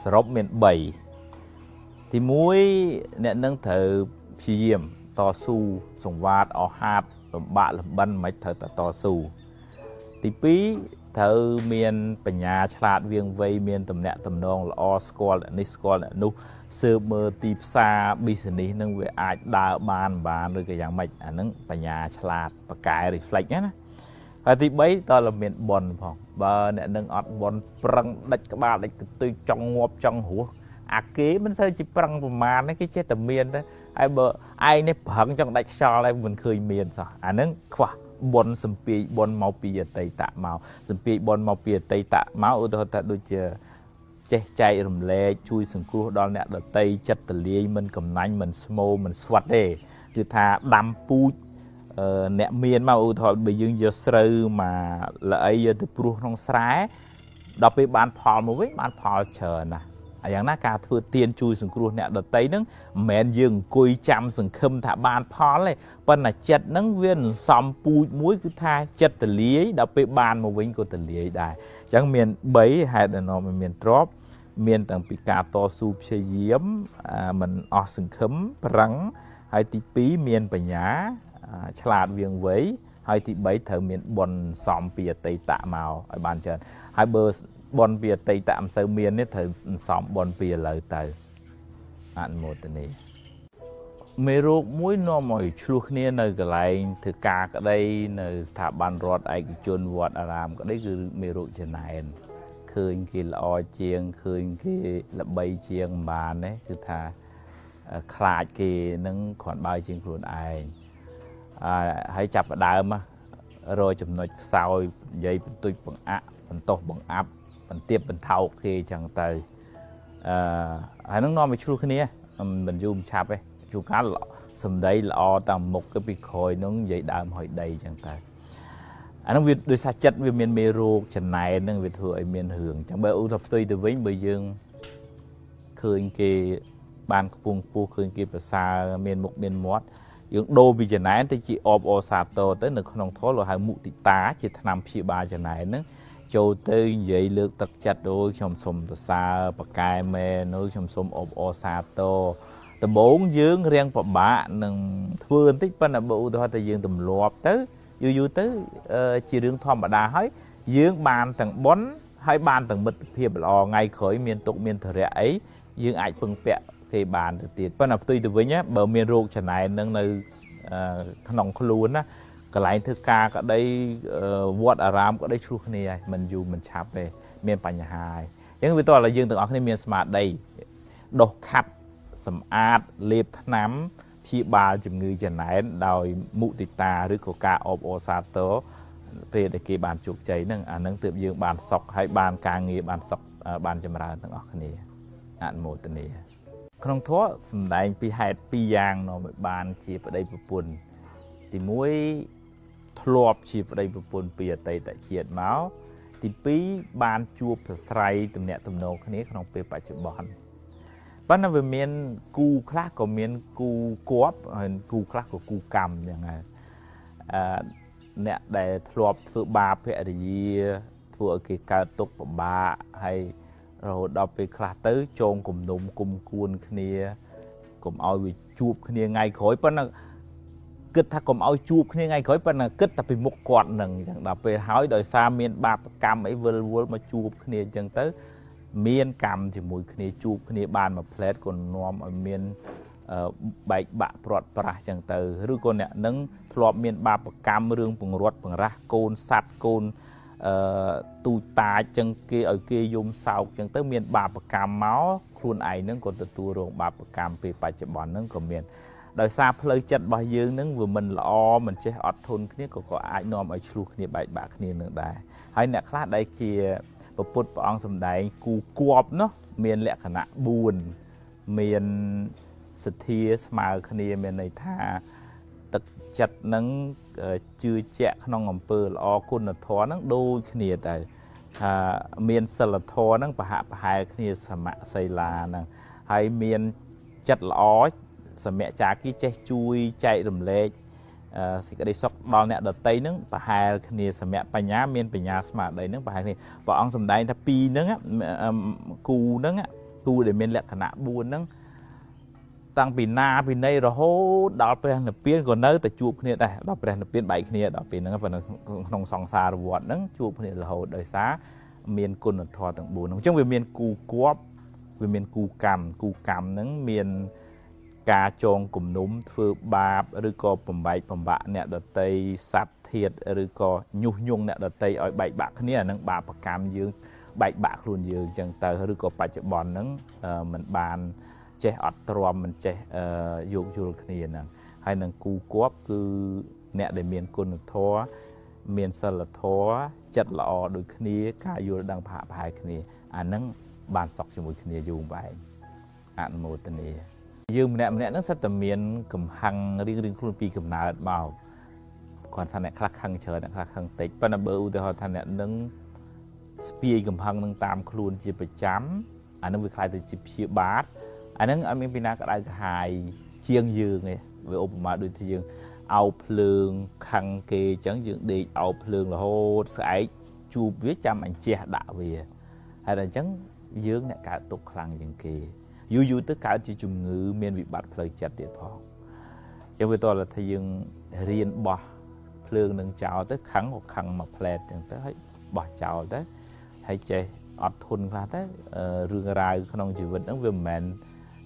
សរុបមាន3ទី1អ្នកនឹងត្រូវព្យាយាមតស៊ូសង្វាតអស់ហាត់លំបាកលំបិនមិនត្រូវតែតស៊ូទី2ត្រូវមានបញ្ញាឆ្លាតវាងវៃមានទំនាក់ទំនងល្អស្គាល់អ្នកនេះស្គាល់អ្នកនោះស៊ើបមើលទីផ្សារ business នឹងវាអាចដើរបានឬក៏យ៉ាងម៉េចអាហ្នឹងបញ្ញាឆ្លាតប៉កែ reflect ណាហើយទី3តើមានប៉ុនផងបើអ្នកនឹងអត់ប៉ុនប្រឹងដាច់ក្បាលដាច់កន្ទុយចង់ងាប់ចង់រស់អាគេមិនសូវជាប្រឹងប្រមាណទេគេចេះតែមានទៅហើយបើឯងនេះប្រឹងចង់ដាច់ខ្យល់ហើយមិនឃើញមានសោះអាហ្នឹងខ្វះបុណ្យសំពាយបុណ្យមកពីអតីតមកសំពាយបុណ្យមកពីអតីតមកឧទាហរណ៍ថាដូចជាចេះចែករំលែកជួយសង្គ្រោះដល់អ្នកដទៃចិត្តទលាយមិនកំណាញ់មិនស្មោមិនស្វិតទេគឺថាដាំពូជអ្នកមានមកឧទាហរណ៍បើយើងយកស្រូវមកល្អីយកទៅព្រោះក្នុងស្រែដល់ពេលបានផលមកវិញបានផលច្រើនណាស់យ៉ាងណាការធ្វើទានជួយសង្គ្រោះអ្នកដទៃហ្នឹងមិនមែនយើងអង្គុយចាំសង្ឃឹមថាបានផលទេប៉ុន្តែចិត្តហ្នឹងវានឹងសំពូជមួយគឺថាចិត្តទលាយដល់ពេលបានមកវិញក៏ទលាយដែរអញ្ចឹងមាន3ហេតុដែលនាំឲ្យមានទ្រព្យមានតាំងពីការតស៊ូព្យាយាមមិនអស់សង្ឃឹមប្រឹងហើយទី2មានបញ្ញាឆ្លាតវាងវៃហើយទី3ត្រូវមានបុណ្យសំពីអតីតមកឲ្យបានច្រើនហើយបើបុណ្យពីអតីតមិនសូវមាននេះត្រូវសំបុណ្យពីឥឡូវទៅអនុមោទនាមេរោគមួយនាំឲ្យឆ្លោះគ្នានៅកន្លែងធ្វើការក្តីនៅស្ថាប័នរដ្ឋឯកជនវត្តអារាមក្តីគឺមេរោគចំណែនឃើញគេល្អជាងឃើញគេល្បីជាងបានទេគឺថាខ្លាចគេនឹងគ្រាន់បើជាងខ្លួនឯងហើយចាប់ផ្ដើមរកចំណុចខ្សោយនិយាយបន្ទុចបង្អាក់បន្ទោសបង្អាប់បន្ទាបបន្ថោកគេចឹងទៅហើយនឹងនាំឲ្យឆ្លោះគ្នាមិនយូរមិនឆាប់ទេជួនកាលសម្ដីល្អតាមមុខទៅពីក្រោយនឹងនិយាយដើមហើយដីចឹងទៅអានឹងវាដោយសារចិត្តវាមានមេរោគចំណែននឹងវាធ្វើឲ្យមានរឿងចឹងបើឧទាហរណ៍ផ្ទុយទៅវិញបើយើងឃើញគេបានខ្ពង់ខ្ពស់ឃើញគេប្រសើរមានមុខមានមាត់យើងដូរពីចំណែនទៅជាអបអសាទរទៅនៅក្នុងធម៌លោកហៅមុទិតាជាថ្នាំព្យាបាលចំណែនហ្នឹងចូលទៅនិយាយលើកទឹកចិត្តដូចខ្ញុំសុំសរសើរបកែមែននោះខ្ញុំសុំអបអសាទរដំបូងយើងរៀងពិបាកនឹងធ្វើបន្តិចប៉ុន្តែបើឧទាហរណ៍ថាយើងទម្លាប់ទៅយូរទៅជារឿងធម្មតាហើយយើងបានទាំងបុណ្យហើយបានទាំងមិត្តភាពល្អថ្ងៃក្រោយមានទុកមានធរៈអីយើងអាចពឹងពាក់ គេបានទៅទៀតប៉ុន្តែផ្ទុយទៅវិញបើមានរោគចំណែននឹងនៅក្នុងខ្លួនណាកន្លែងធ្វើការក្តីវត្តអារាមក្តីឆ្លោះគ្នាហើយមិនយូរមិនឆាប់ទេមានបញ្ហាហើយអញ្ចឹងវាតើយើងទាំងអស់គ្នាមានស្មារតីដុសខាត់សម្អាតលេបថ្នាំព្យាបាលជំងឺចំណែនដោយមុទិតាឬក៏ការអបអរសាទរពេលដែលគេបានជោគជ័យហ្នឹងអាហ្នឹងទើបយើងបានសុខហើយបានការងារបានសុខបានចម្រើនទាំងអស់គ្នាអនុមោទនាក្នុងធម៌សម្ដែងពីហេតុពីរយ៉ាងនាំឲ្យបានជាប្តីប្រពន្ធទី1ធ្លាប់ជាប្តីប្រពន្ធពីអតីតជាតិមកទី2បានជួបប្រស្រ័យទំនាក់ទំនងគ្នាក្នុងពេលបច្ចុប្បន្នប៉ុន្តែវាមានគូខ្លះក៏មានគូគប់ហើយគូខ្លះក៏គូកម្មយ៉ាងហ្នឹងអ្នកដែលធ្លាប់ធ្វើបាបភរិយាធ្វើឲ្យគេកើតទុក្ខពិបាកហើយរហូតដល់ពេលខ្លះទៅចងគំនុំគុំគួនគ្នាកុំឲ្យវាជួបគ្នាថ្ងៃក្រោយប៉ុន្តែគិតថាកុំឲ្យជួបគ្នាថ្ងៃក្រោយប៉ុន្តែគិតតែពីមុខគាត់នឹងអញ្ចឹងដល់ពេលហើយដោយសារមានបាបកម្មអីវិលវល់មកជួបគ្នាអញ្ចឹងទៅមានកម្មជាមួយគ្នាជួបគ្នាបានមួយផ្លែតក៏នាំឲ្យមានបែកបាក់ព្រាត់ប្រាសចឹងទៅឬក៏អ្នកនឹងធ្លាប់មានបាបកម្មរឿងពង្រត់បង្រាស់កូនសัตว์កូនទូចតាចចឹងគេឲ្យគេយំសោកចឹងទៅមានបាបកម្មមកខ្លួនឯងនឹងក៏ទទួលរងបាបកម្មពេលបច្ចុប្បន្នហ្នឹងក៏មានដោយសារផ្លូវចិត្តរបស់យើងនឹងវាមិនល្អមិនចេះអត់ធន់គ្នាក៏អាចនាំឲ្យឆ្លោះគ្នាបែកបាក់គ្នានឹងដែរហើយអ្នកខ្លះដែលជាពុទ្ធព្រះអង្គសម្ដែងគូគប់នោះមានលក្ខណៈ4មានសទ្ធាស្មើគ្នាមានន័យថាទឹកចិត្តនឹងជឿជាក់ក្នុងអំពើល្អគុណធម៌នឹងដូចគ្នាទៅថាមានសិលធម៌នឹងប្រហាក់ប្រហែលគ្នាសមសីលានឹងហើយមានចិត្តល្អសមចាគីចេះជួយចែករំលែកសេចក្តីសុខដល់អ្នកដតីនឹងប្រហែលគ្នាសមបញ្ញាមានបញ្ញាស្មារតីនឹងប្រហែលគ្នាព្រះអង្គសម្ដែងថាពីរហ្នឹងគូហ្នឹងគូដែលមានលក្ខណៈ4ហ្នឹងតាំងពីណាពីណីរហូតដល់ព្រះនិព្វានក៏នៅតែជួបគ្នាដែរដល់ព្រះនិព្វានបែកគ្នាដល់ពេលហ្នឹងក្នុងសង្សារវដ្តហ្នឹងជួបគ្នារហូតដោយសារមានគុណធម៌ទាំង4ហ្នឹងអញ្ចឹងវាមានគូគប់វាមានគូកម្មហ្នឹងមានការចងគំនុំធ្វើបាបឬក៏បំបែកបំបាក់អ្នកដតីសត្វធាតុឬក៏ញុះញង់អ្នកដតីឲ្យបែកបាក់គ្នាអានឹងបាបកម្មយើងបែកបាក់ខ្លួនយើងអញ្ចឹងទៅឬក៏បច្ចុប្បន្នហ្នឹងมันបានចេះអត់ទ្រាំមិនចេះយោគយល់គ្នាហ្នឹងហើយនឹងគូគប់គឺអ្នកដែលមានគុណធម៌មានសិលធម៌ចិត្តល្អដូចគ្នាការយល់ដឹងប្រហាក់ប្រហែលគ្នាអានឹងបានសុខជាមួយគ្នាយូរបែបអនុមោទនាយើងម្នាក់ហ្នឹងសិតតែមានកំហឹងរៀងខ្លួនពីកំណើតមកគាត់ថាអ្នកខ្លះខឹងច្រើនអ្នកខ្លះខឹងតិចប៉ុន្តែបើឧទាហរណ៍ថាអ្នកនឹងស្ពាយកំហឹងនឹងតាមខ្លួនជាប្រចាំអានឹងវាខ្លាយទៅជាព្យាបាទអានឹងអត់មានពីណាក្តៅក្រហាយជាងយើងទេវាឧបមាដូចជាយើងអោបភ្លើងខឹងគេអញ្ចឹងយើងដេកអោបភ្លើងរហូតស្អែកជួបវាចាំអញ្ចេះដាក់វាហើយដល់អញ្ចឹងយើងអ្នកកើតទុកខ្លាំងជាងគេយូរទៅកើតជាជំងឺមានវិបត្តិផ្លូវចិត្តទៀតផងអញ្ចឹងវាតើថាយើងរៀនបោះភ្លើងនឹងចោលទៅខឹងក៏ខឹងមកផ្លែតអញ្ចឹងទៅហើយបោះចោលទៅហើយចេះអត់ធន់ខ្លះទៅរឿងរ៉ាវក្នុងជីវិតហ្នឹងវាមិនមែន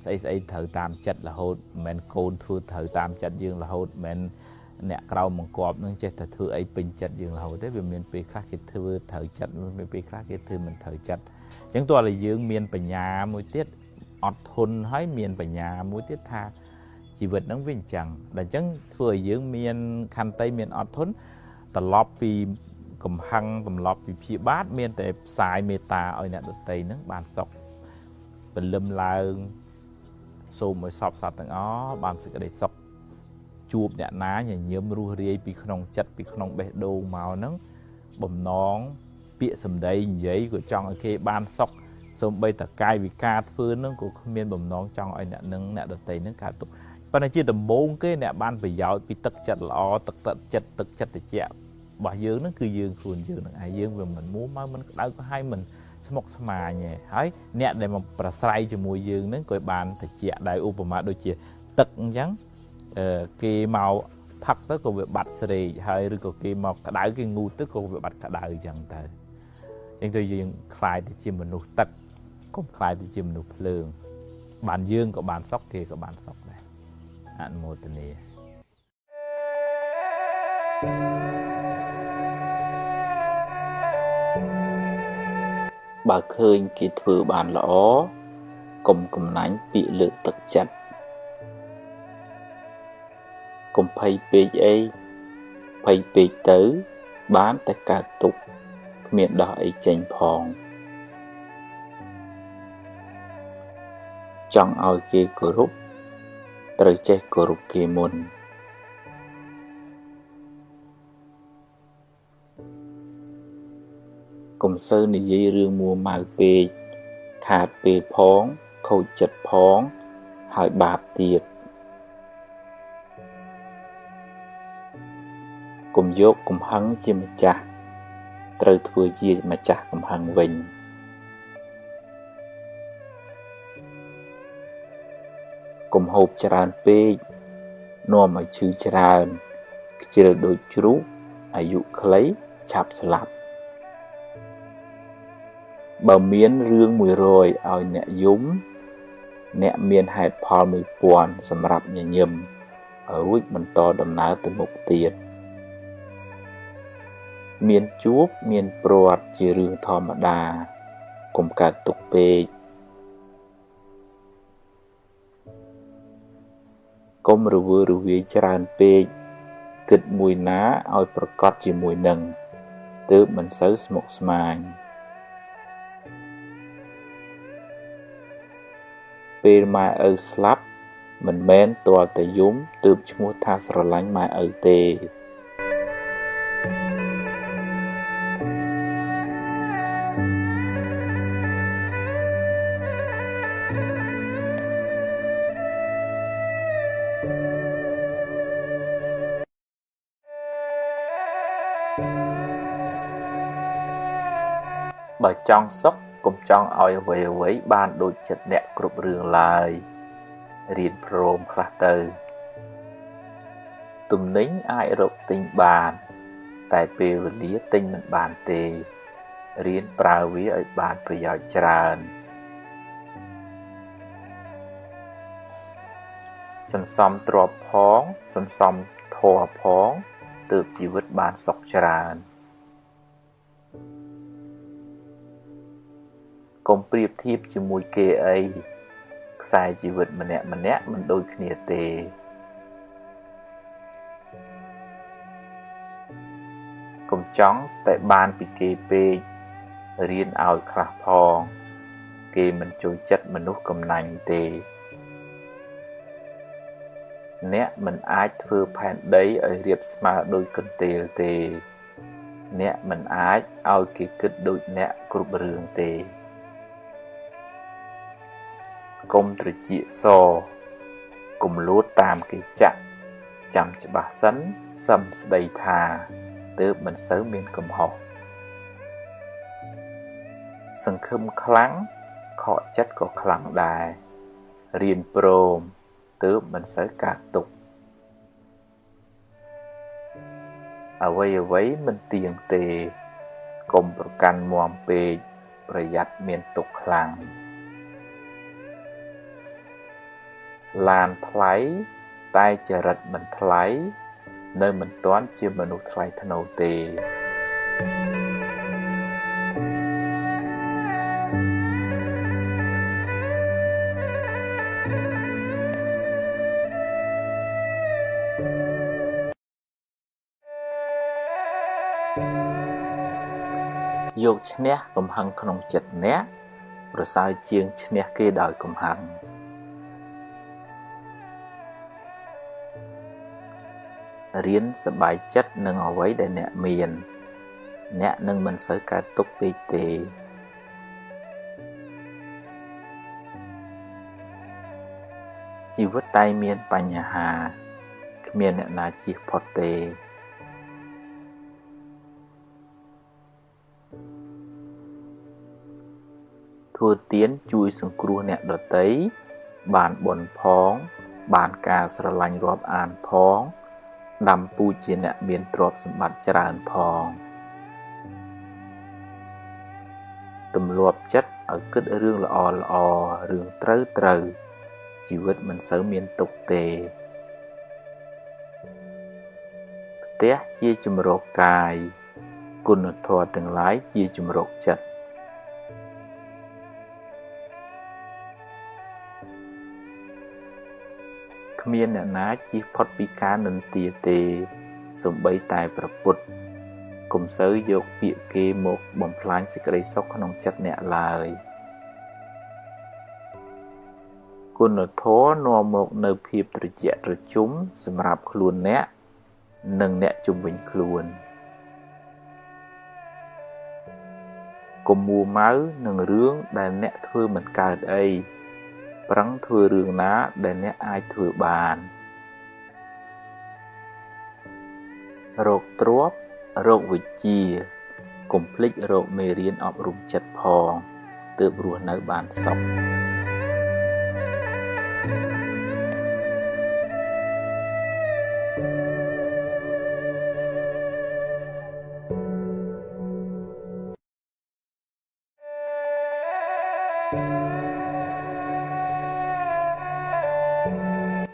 ស្អីត្រូវតាមចិត្តរហូតមិនមែនកូនធ្វើត្រូវតាមចិត្តយើងរហូតមិនមែនអ្នកក្រៅបង្គាប់នឹងចេះតែធ្វើអីពេញចិត្តយើងរហូតទេវាមានពេលខ្លះគេធ្វើត្រូវចិត្តមានពេលខ្លះគេធ្វើមិនត្រូវចិត្តអញ្ចឹងតើឲ្យយើងមានបញ្ញាមួយទៀតអត់ធន់ហើយមានបញ្ញាមួយទៀតថាជីវិតហ្នឹងវាអញ្ចឹងដល់អញ្ចឹងធ្វើឲ្យយើងមានខន្តីមានអត់ធន់ត្រឡប់ពីកំហឹងត្រឡប់ពីព្យាបាទមានតែផ្សាយមេត្តាឲ្យអ្នកដទៃហ្នឹងបានសុខពលឹមឡើងសូមឲ្យសពសត្វទាំងអស់បានសេចក្តីសុខជួបអ្នកណាញញឹមរស់រាយពីក្នុងចិត្តពីក្នុងបេះដូងមកហ្នឹងបំណងពាក្យសម្ដីនិយាយក៏ចង់ឲ្យគេបានសុខសូម្បីតែកាយវិការធ្វើនឹងក៏គ្មានបំណងចង់ឲ្យអ្នកនឹងអ្នកដទៃនឹងកើតទុក្ខប៉ុន្តែជាដំបូងគេអ្នកបានប្រយោជន៍ពីទឹកចិត្តល្អទឹកចិត្តត្រជាក់របស់យើងនឹងគឺយើងខ្លួនយើងនឹងឯងយើងវាមិនមួមកមិនក្តៅក្រហាយមិនស្មុគស្មាញទេហើយអ្នកដែលមកប្រស្រ័យជាមួយយើងនឹងក៏បានត្រជាក់ដែរឧបមាដូចជាទឹកអញ្ចឹងគេមកផឹកទៅក៏វាបាត់ស្រេកហើយឬក៏គេមកក្តៅគេងូតទៅក៏វាបាត់ក្តៅអញ្ចឹងទៅអញ្ចឹងទៅយើងខ្លាយទៅជាមនុស្សទឹកកុំខ្លាយទៅជាមនុស្សភ្លើង បានយើងក៏បានសុខគេក៏បានសុខដែរអនុមោទនាបើឃើញគេធ្វើបានល្អកុំកំណាញ់ពាក្យលើកទឹកចិត្តកុំភ័យពេកអីភ័យពេកទៅបានតែកើតទុក្ខគ្មានដោះអីចេញផងចង់ឲ្យគេគោរពត្រូវចេះគោរពគេមុនកុំសូវនិយាយរឿងមួម៉ៅពេកខាតពេលផងខូចចិត្តផងហើយបាបទៀតកុំយកកំហឹងជាម្ចាស់ត្រូវធ្វើជាម្ចាស់កំហឹងវិញកុំហូបច្រើនពេកនាំឲ្យឈឺច្រើនខ្ជិលដូចជ្រូកអាយុខ្លីឆាប់ស្លាប់បើមានរឿង100ឲ្យអ្នកយំអ្នកមានហេតុផល1000សម្រាប់ញញឹមរួចបន្តដំណើរទៅមុខទៀតមានជួបមានព្រាត់ជារឿងធម្មតាកុំកើតទុក្ខពេកកុំរវើរវាយច្រើនពេកគិតមួយណាឲ្យប្រកបជាមួយនឹងទើបមិនសូវស្មុគស្មាញពេលម៉ែឪស្លាប់មិនមែនទាល់តែយំទើបឈ្មោះថាស្រឡាញ់ម៉ែឪទេបើចង់សុខកុំចង់ឲ្យអ្វីបានដូចចិត្តអ្នកគ្រប់រឿងឡើយរៀនព្រមខ្លះទៅទំនិញអាចរកទិញបានតែពេលវេលាទិញមិនបានទេរៀនប្រើវាឲ្យបានប្រយោជន៍ច្រើនសន្សំទ្រព្យផងសន្សំធម៌ផងទើបជីវិតបានសុខច្រើនកុំប្រៀបធៀបជាមួយគេអីខ្សែជីវិតម្នាក់មិនដូចគ្នាទេកុំចង់តែបានពីគេពេករៀនឲ្យខ្លះផងគេមិនចូលចិត្តមនុស្សកំណាញ់ទេអ្នកមិនអាចធ្វើផែនដីឲ្យរាបស្មើដូចកន្ទេលទេអ្នកមិនអាចឲ្យគេគិតដូចអ្នកគ្រប់រឿងទេកុំត្រចៀកសកុំលួតតាមគេចាក់ចាំច្បាស់សិនសឹមស្ដីថាទើបមិនសូវមានកំហុសសង្ឃឹមខ្លាំងខកចិត្តក៏ខ្លាំងដែររៀនព្រមទើបមិនសូវកើតទុក្ខអ្វីមិនទៀងទេកុំប្រកាន់មាំពេកប្រយ័ត្នមានទុក្ខខ្លាំងឡានថ្លៃតែចរិតមិនថ្លៃនៅមិនទាន់ជាមនុស្សថ្លៃថ្នូរទេយកឈ្នះកំហឹងក្នុងចិត្តអ្នកប្រសើរជាងឈ្នះគេដោយកំហឹងរៀនសប្បាយចិត្តនឹងអ្វីដែលអ្នកមានអ្នកនឹងមិនសូវកើតទុក្ខពេកទេជីវិតតែមានបញ្ហាគ្មានអ្នកណាជៀសផុតទេធ្វើទានជួយសង្គ្រោះអ្នកដទៃបានបុណ្យផងបានការស្រឡាញ់រាប់អានផងដាំពូជជាអ្នកមានទ្រព្យសម្បត្តិច្រើនផងទម្លាប់ចិត្តឲ្យគិតរឿងល្អរឿងត្រូវ ជីវិតមិនសូវមានទុក្ខទេផ្ទះជាជំរកកាយគុណធម៌ទាំងឡាយជាជំរកចិត្តគ្មានអ្នកណាជៀសផុតពីការនិន្ទាទេសូម្បីតែព្រះពុទ្ធកុំសូវយកពាក្យគេមកបំផ្លាញសេចក្តីសុខក្នុងចិត្តអ្នកឡើយគុណធម៌នាំមកនៅភាពត្រជាក់ត្រជុំសម្រាប់ខ្លួនអ្នកនិងអ្នកជុំវិញខ្លួនកុំមួម៉ៅនឹងរឿងដែលអ្នកធ្វើមិនកើតអីប្រឹងធ្វើរឿងណាដែលអ្នកអាចធ្វើបានរកទ្រព្យរកវិជ្ជាកុំភ្លេចរកមេរៀនអប់រំចិត្តផងទើបរស់នៅបានសុខ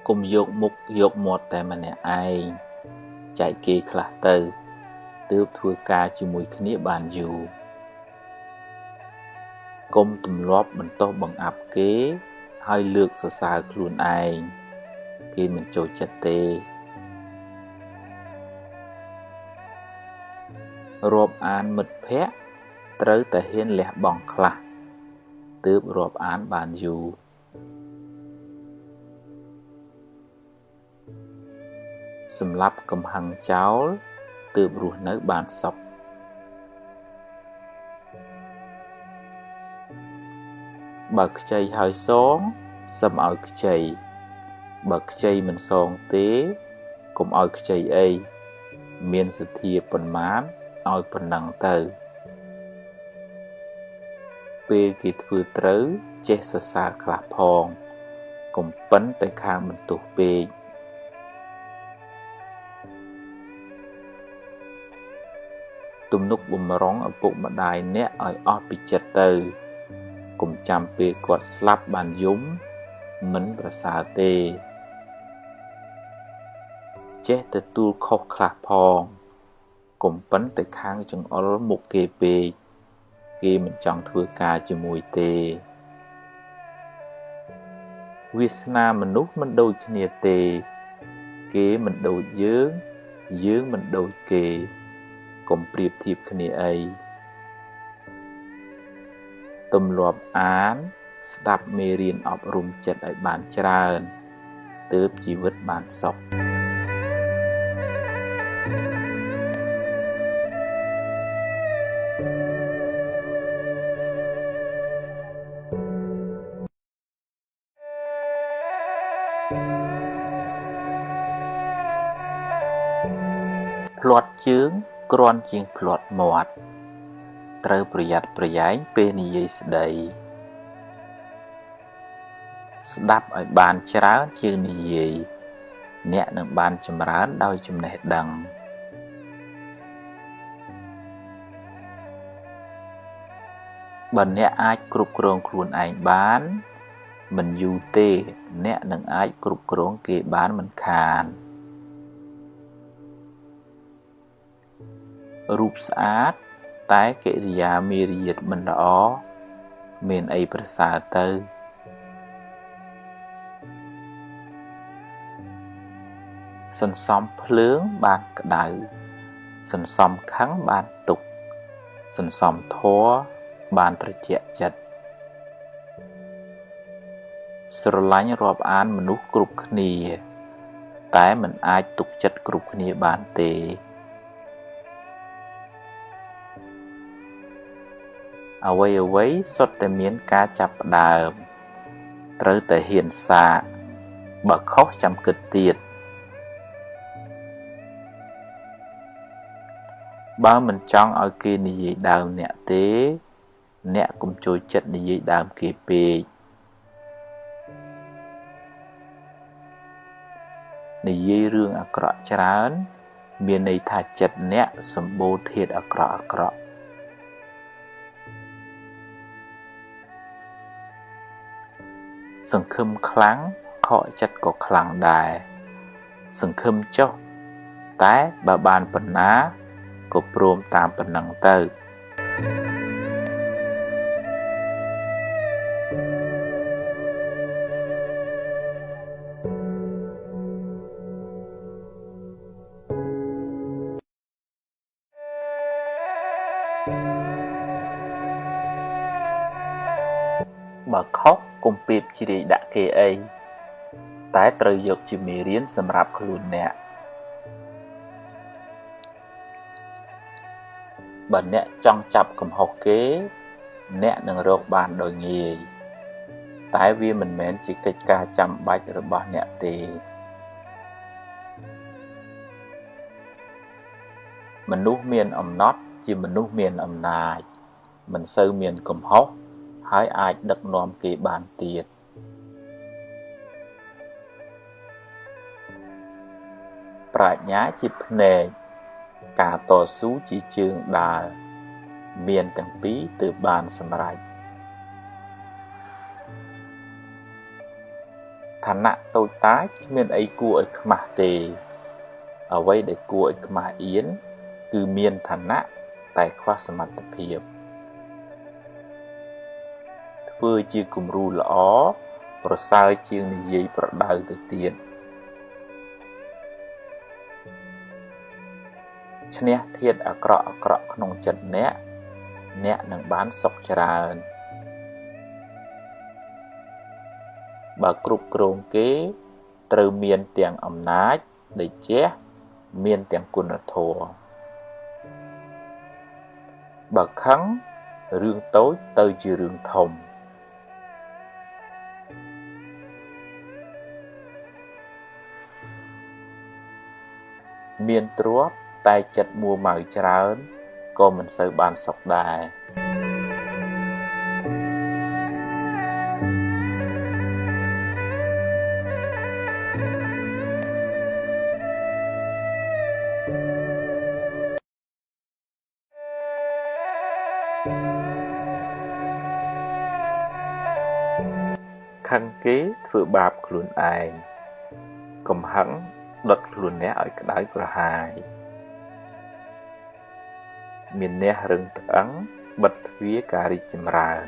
កុំយកមុខយកមាត់តែម្នាក់ឯងចែកគេខ្លះទៅទើបធ្វើការជាមួយគ្នាបានយូរកុំទម្លាប់បន្តោសបង្អាប់គេហើយលើកសរសើរខ្លួនឯងគេមិនចូលចិត្តទេរាប់អានមិត្តភក្តិត្រូវតែហ៊ានលះបង់ខ្លះទើបរាប់អានបានយូរសម្រាប់កំហឹងចោលទើបរស់នៅបានសុខបើខ្ចីហើយសងសឹមឲ្យខ្ចីបើខ្ចីមិនសងទេកុំឲ្យខ្ចីអីមានសទ្ធាប៉ុន្មានឲ្យប៉ុណ្ណឹងទៅពេលគេធ្វើត្រូវចេះសរសើរខ្លះផងកុំប៉ិនតែខាងបន្ទោសពេកទំនុកបំរុងឪពុកម្ដាយអ្នកឲ្យអស់ពីចិត្តទៅកុំចាំពេលគាត់ស្លាប់បានយំមិនប្រសើរទេចេះទទួលខុសខ្លះផងកុំប៉ិនតែខាងចង្អុលមុខគេពេកគេមិនចង់ធ្វើការជាមួយទេវាសនាមនុស្សមិនដូចគ្នាទេគេមិនដូចយើងយើងមិនដូចគេកុំប្រៀបធៀបគ្នាអីទម្លាប់អានស្ដាប់មេរៀនអប់រំចិត្តឲ្យបានច្រើនទើបជីវិតបានសុខភ្លាត់ជើងគ្រាន់ជាងភ្លាត់មាត់ត្រូវប្រយ័ត្នប្រយែងពេលនិយាយស្ដីស្ដាប់ឲ្យបានច្រើនជាងនិយាយអ្នកនឹងបានចម្រើនដោយចំណេះដឹងបើអ្នកអាចគ្រប់គ្រងខ្លួនឯងបានមិនយូរទេអ្នកនឹងអាចគ្រប់គ្រងគេបានមិនខានរូបស្អាតតែកិរិយាមារយាទមិនល្អមានអីប្រសើរទៅសន្សំភ្លើងបានក្តៅសន្សំខឹងបានទុក្ខសន្សំធម៌បានត្រជាក់ចិត្តស្រឡាញ់រាប់អានមនុស្សគ្រប់គ្នាតែមិនអាចទុកចិត្តគ្រប់គ្នាបានទេអ្វីសុទ្ធតែមានការចាប់ផ្ដើមត្រូវតែហ៊ានសាកបើខុសចាំគិតទៀតបើមិនចង់ឲ្យគេនិយាយដើមអ្នកទេអ្នកកុំចូលចិត្តនិយាយដើមគេពេកនិយាយរឿងអាក្រក់ច្រើនមានន័យថាចិត្តអ្នកសម្បូរធាតុអាក្រក់សង្ឃឹមខ្លាំង ខកចិត្តក៏ខ្លាំងដែរសង្ឃឹមចុះតែបើបានប៉ុណ្ណាក៏ព្រមតាមប៉ុណ្ណឹងទៅបើខុសកុំពីបជ្រាយដាក់គេអីតែត្រូវយកជាមេរៀនសម្រាប់ខ្លួនអ្នកបើអ្នកចង់ចាប់កំហុសគេអ្នកនឹងរកបានដោយងាយតែវាមិនមែនជាកិច្ចការចាំបាច់របស់អ្នកទេមនុស្សមានអំណត់ជាមនុស្សមានអំណាចមិនសូវមានកំហុសហើយអាចដឹកនាំគេបានទៀតប្រាជ្ញាជាភ្នែកការតស៊ូជាជើងដើរមានទាំងពីរទើបបានសម្រេចឋានៈតូចតាចគ្មានអីគួរឲ្យខ្មាស់ទេអ្វីដែលគួរឲ្យខ្មាស់អៀនគឺមានឋានៈតែខ្វះសមត្ថភាពធ្វើជាគំរូល្អប្រសើរជាងនិយាយប្រដៅទៅទៀតឈ្នះធាតុអាក្រក់ក្នុងចិត្តអ្នកនឹងបានសុខច្រើនបើគ្រប់គ្រងគេត្រូវមានទាំងអំណាចដេជះមានទាំងគុណធម៌បើខឹងរឿងតូចទៅជារឿងធំមានទ្រព្យតែចិត្តមួម៉ៅច្រើនក៏មិនសូវបានសុខដែរខឹងគេធ្វើបាបខ្លួនឯងកំហឹងដុតខ្លួនអ្នកឲ្យក្តៅក្រហាយមានអ្នករឹងត្អឹងបិទទ្វារការរីកចម្រើន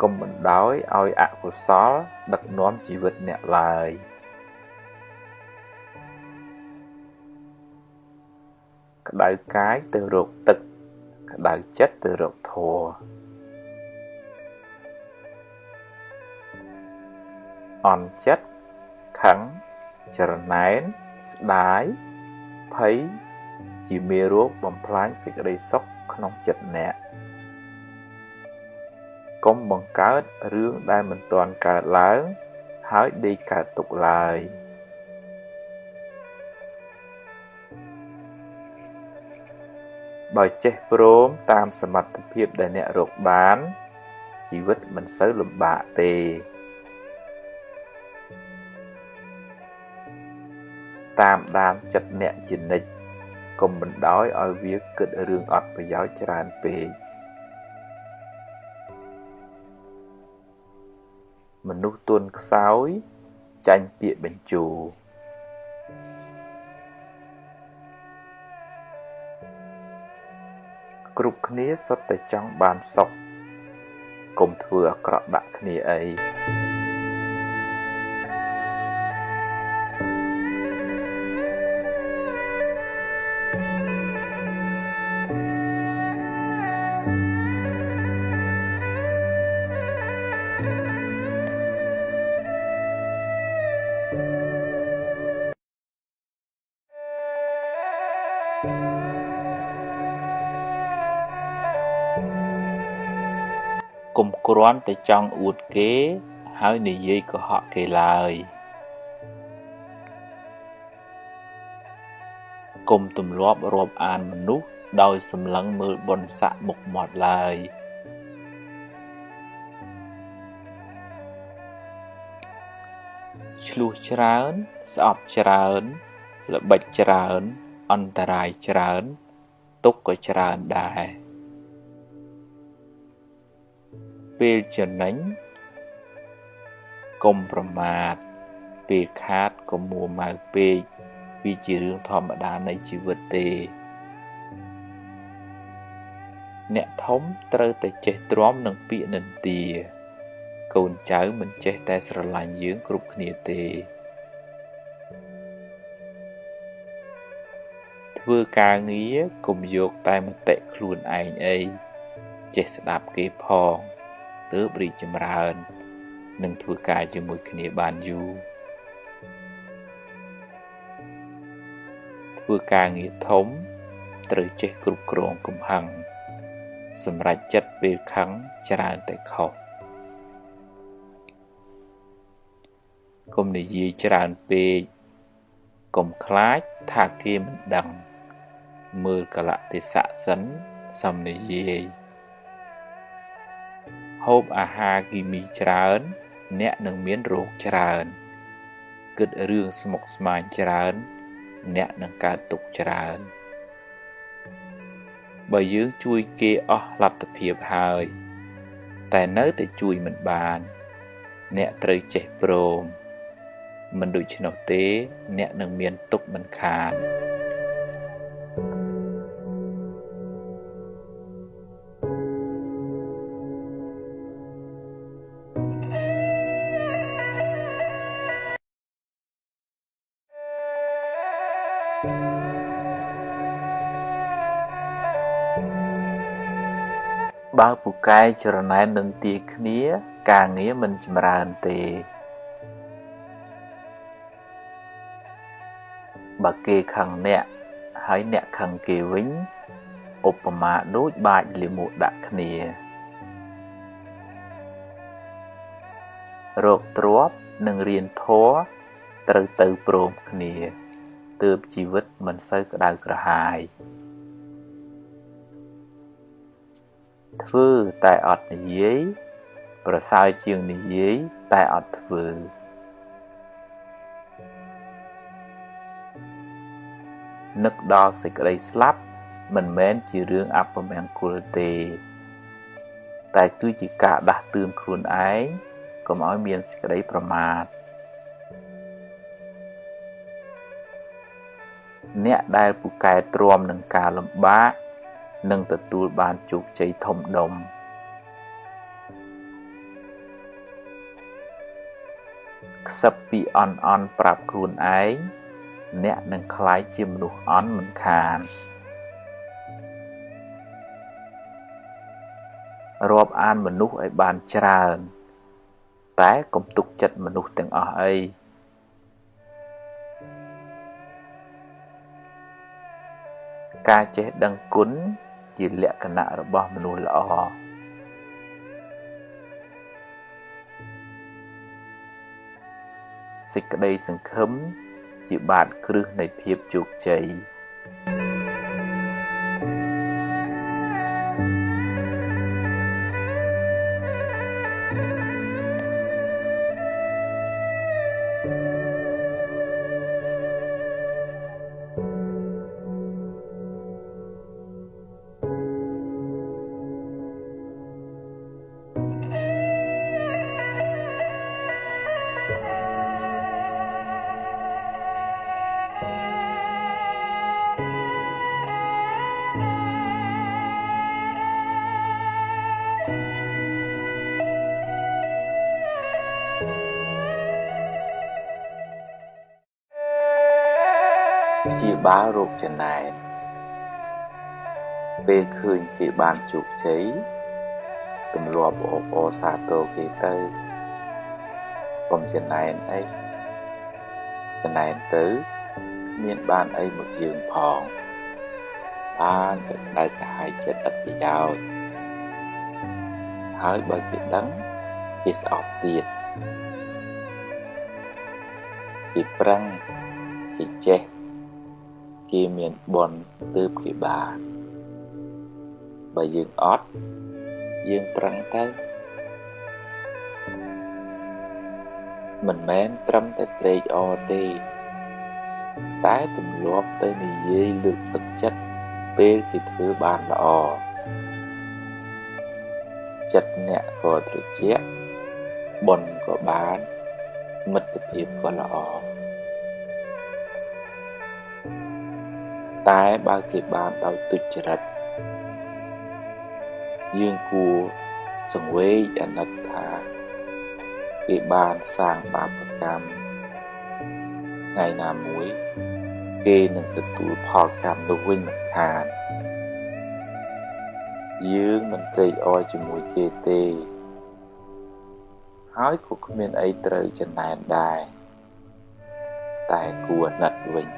កុំបណ្ដោយឲ្យអកុសលដឹកនាំជីវិតអ្នកឡើយក្តៅកាយទៅរកទឹកក្តៅចិត្តទៅរកធម៌អន់ចិត្តខឹងចរណែនស្ដាយភ័យជាមេរោគបំផ្លាញសេចក្តីសុខក្នុងចិត្តអ្នកកុំបង្កើតរឿងដែលមិនទាន់កើតឡើងហើយដេកកើតទុកឡើយបើចេះព្រមតាមសមត្ថភាពដែលអ្នករកបានជីវិតមិនសូវលំបាកទេតាមដានចិត្តអ្នកជានិច្ចកុំបណ្ដោយឲ្យវាគិតរឿងអត់ប្រយោជន៍ច្រើនពេកមនុស្សទន់ខ្សោយចាញ់ពាក្យបញ្ជោគ្រប់គ្នាសុទ្ធតែចង់បានសុខកុំធ្វើអាក្រក់ដាក់គ្នាអីកុំគ្រាន់តែចង់អួតគេហើយនិយាយកុហកគេឡើយកុំទម្លាប់រាប់អានមនុស្សដោយសម្លឹងមើលបុណ្យស័ក្តិមុខមាត់ឡើយឆ្លោះច្រើនស្អប់ច្រើនល្បិចច្រើនអន្តរាយច្រើនទុក្ខក៏ច្រើនដែរ ពេលចំណេញកុំប្រមាទពេលខាតកុំមួម៉ៅពេកវាជារឿងធម្មតានៃជីវិតទេអ្នកធំត្រូវតែចេះទ្រាំនឹងពាក្យនិន្ទាកូនចៅមិនចេះតែស្រឡាញ់យើងគ្រប់គ្នាទេធ្វើការងារកុំយកតែមតិខ្លួនឯងអីចេះស្ដាប់គេផងទើបរីកចម្រើននិងធ្វើការជាមួយគ្នាបានយូរធ្វើការងារធំត្រូវចេះគ្រប់គ្រងកំហឹងសម្រេចចិត្តពេលខឹងច្រើនតែខុសកុំនិយាយច្រើនពេកកុំខ្លាចថាគេមិនដឹងមើលកលៈទេសៈសិនសំនិយាយហូបអាហារគីមីច្រើនអ្នកនឹងមានរោគច្រើនគិតរឿងស្មុគស្មាញច្រើនអ្នកនឹងកើតទុក្ខច្រើនបើយើងជួយគេអស់លទ្ធភាពហើយតែនៅតែជួយមិនបានអ្នកត្រូវចេះព្រមមិនដូច្នោះទេអ្នកនឹងមានទុក្ខមិនខានបើពូកែច្រណែននឹងទាគ្នាការងារមិនចម្រើនទេបើគេខឹងអ្នកហើយអ្នកខឹងគេវិញឧបមាដូចបាចលាមកដាក់គ្នារកទ្រព្យនិងរៀនធម៌ត្រូវទៅព្រមគ្នាទើបជីវិតមិនសូវក្តៅក្រហាយធ្វើតែអត់និយាយប្រសើរជាងនិយាយតែអត់ធ្វើនឹកដល់សេចក្តីស្លាប់មិនមែនជារឿងអពមង្គលទេតែគឺជាការដាស់តឿនខ្លួនឯងកុំឲ្យមានសេចក្តីប្រមាទអ្នកដែលពូកែទ្រាំនឹងការលំបាកនឹងទទួលបានជោគជ័យធំដុំខ្សឹបពីអន់ប្រាប់ខ្លួនឯងអ្នកនឹងក្លាយជាមនុស្សអន់មិនខានរាប់អានមនុស្សឲ្យបានច្រើនតែកុំទុកចិត្តមនុស្សទាំងអស់អីការចេះដឹងគុណជាលក្ខណៈរបស់មនុស្សល្អសេចក្តីសង្ឃឹមជាបាតគ្រឹះនៃភាពជោគជ័យព្យាបាលរោគចំណែនពេលឃើញគេបានជោគជ័យទម្លាប់អបអរសាទរគេទៅកុំចំណែនអីចំណែនទៅគ្មានបានអីមកយើងផងបានតែក្តៅក្រហាយចិត្តឥតប្រយោជន៍ហើយបើគេដឹងគេស្អប់ទៀតគេប្រឹងគេចេះគេមានបុណ្យទើបគេបានបើយើងអត់យើងប្រឹងទៅមិនមែនត្រឹមតែត្រេកអរទេតែទម្លាប់ទៅនិយាយលើកទឹកចិត្តពេលគេធ្វើបានល្អ ចិត្តអ្នកក៏ត្រជាក់បុណ្យក៏បានមិត្តភាពក៏ល្អតែបើគេបានដោយទុច្ចរិតយើងគួរសង្វេគអាណិតថាគេបានសាងបាបកម្មថ្ងៃណាមួយគេនឹងទទួលផលកម្មនោះវិញមិនខានយើងមិនត្រេកអរជាមួយគេទេហើយក៏គ្មានអីត្រូវចំណែនដែរតែគួរអាណិតវិញ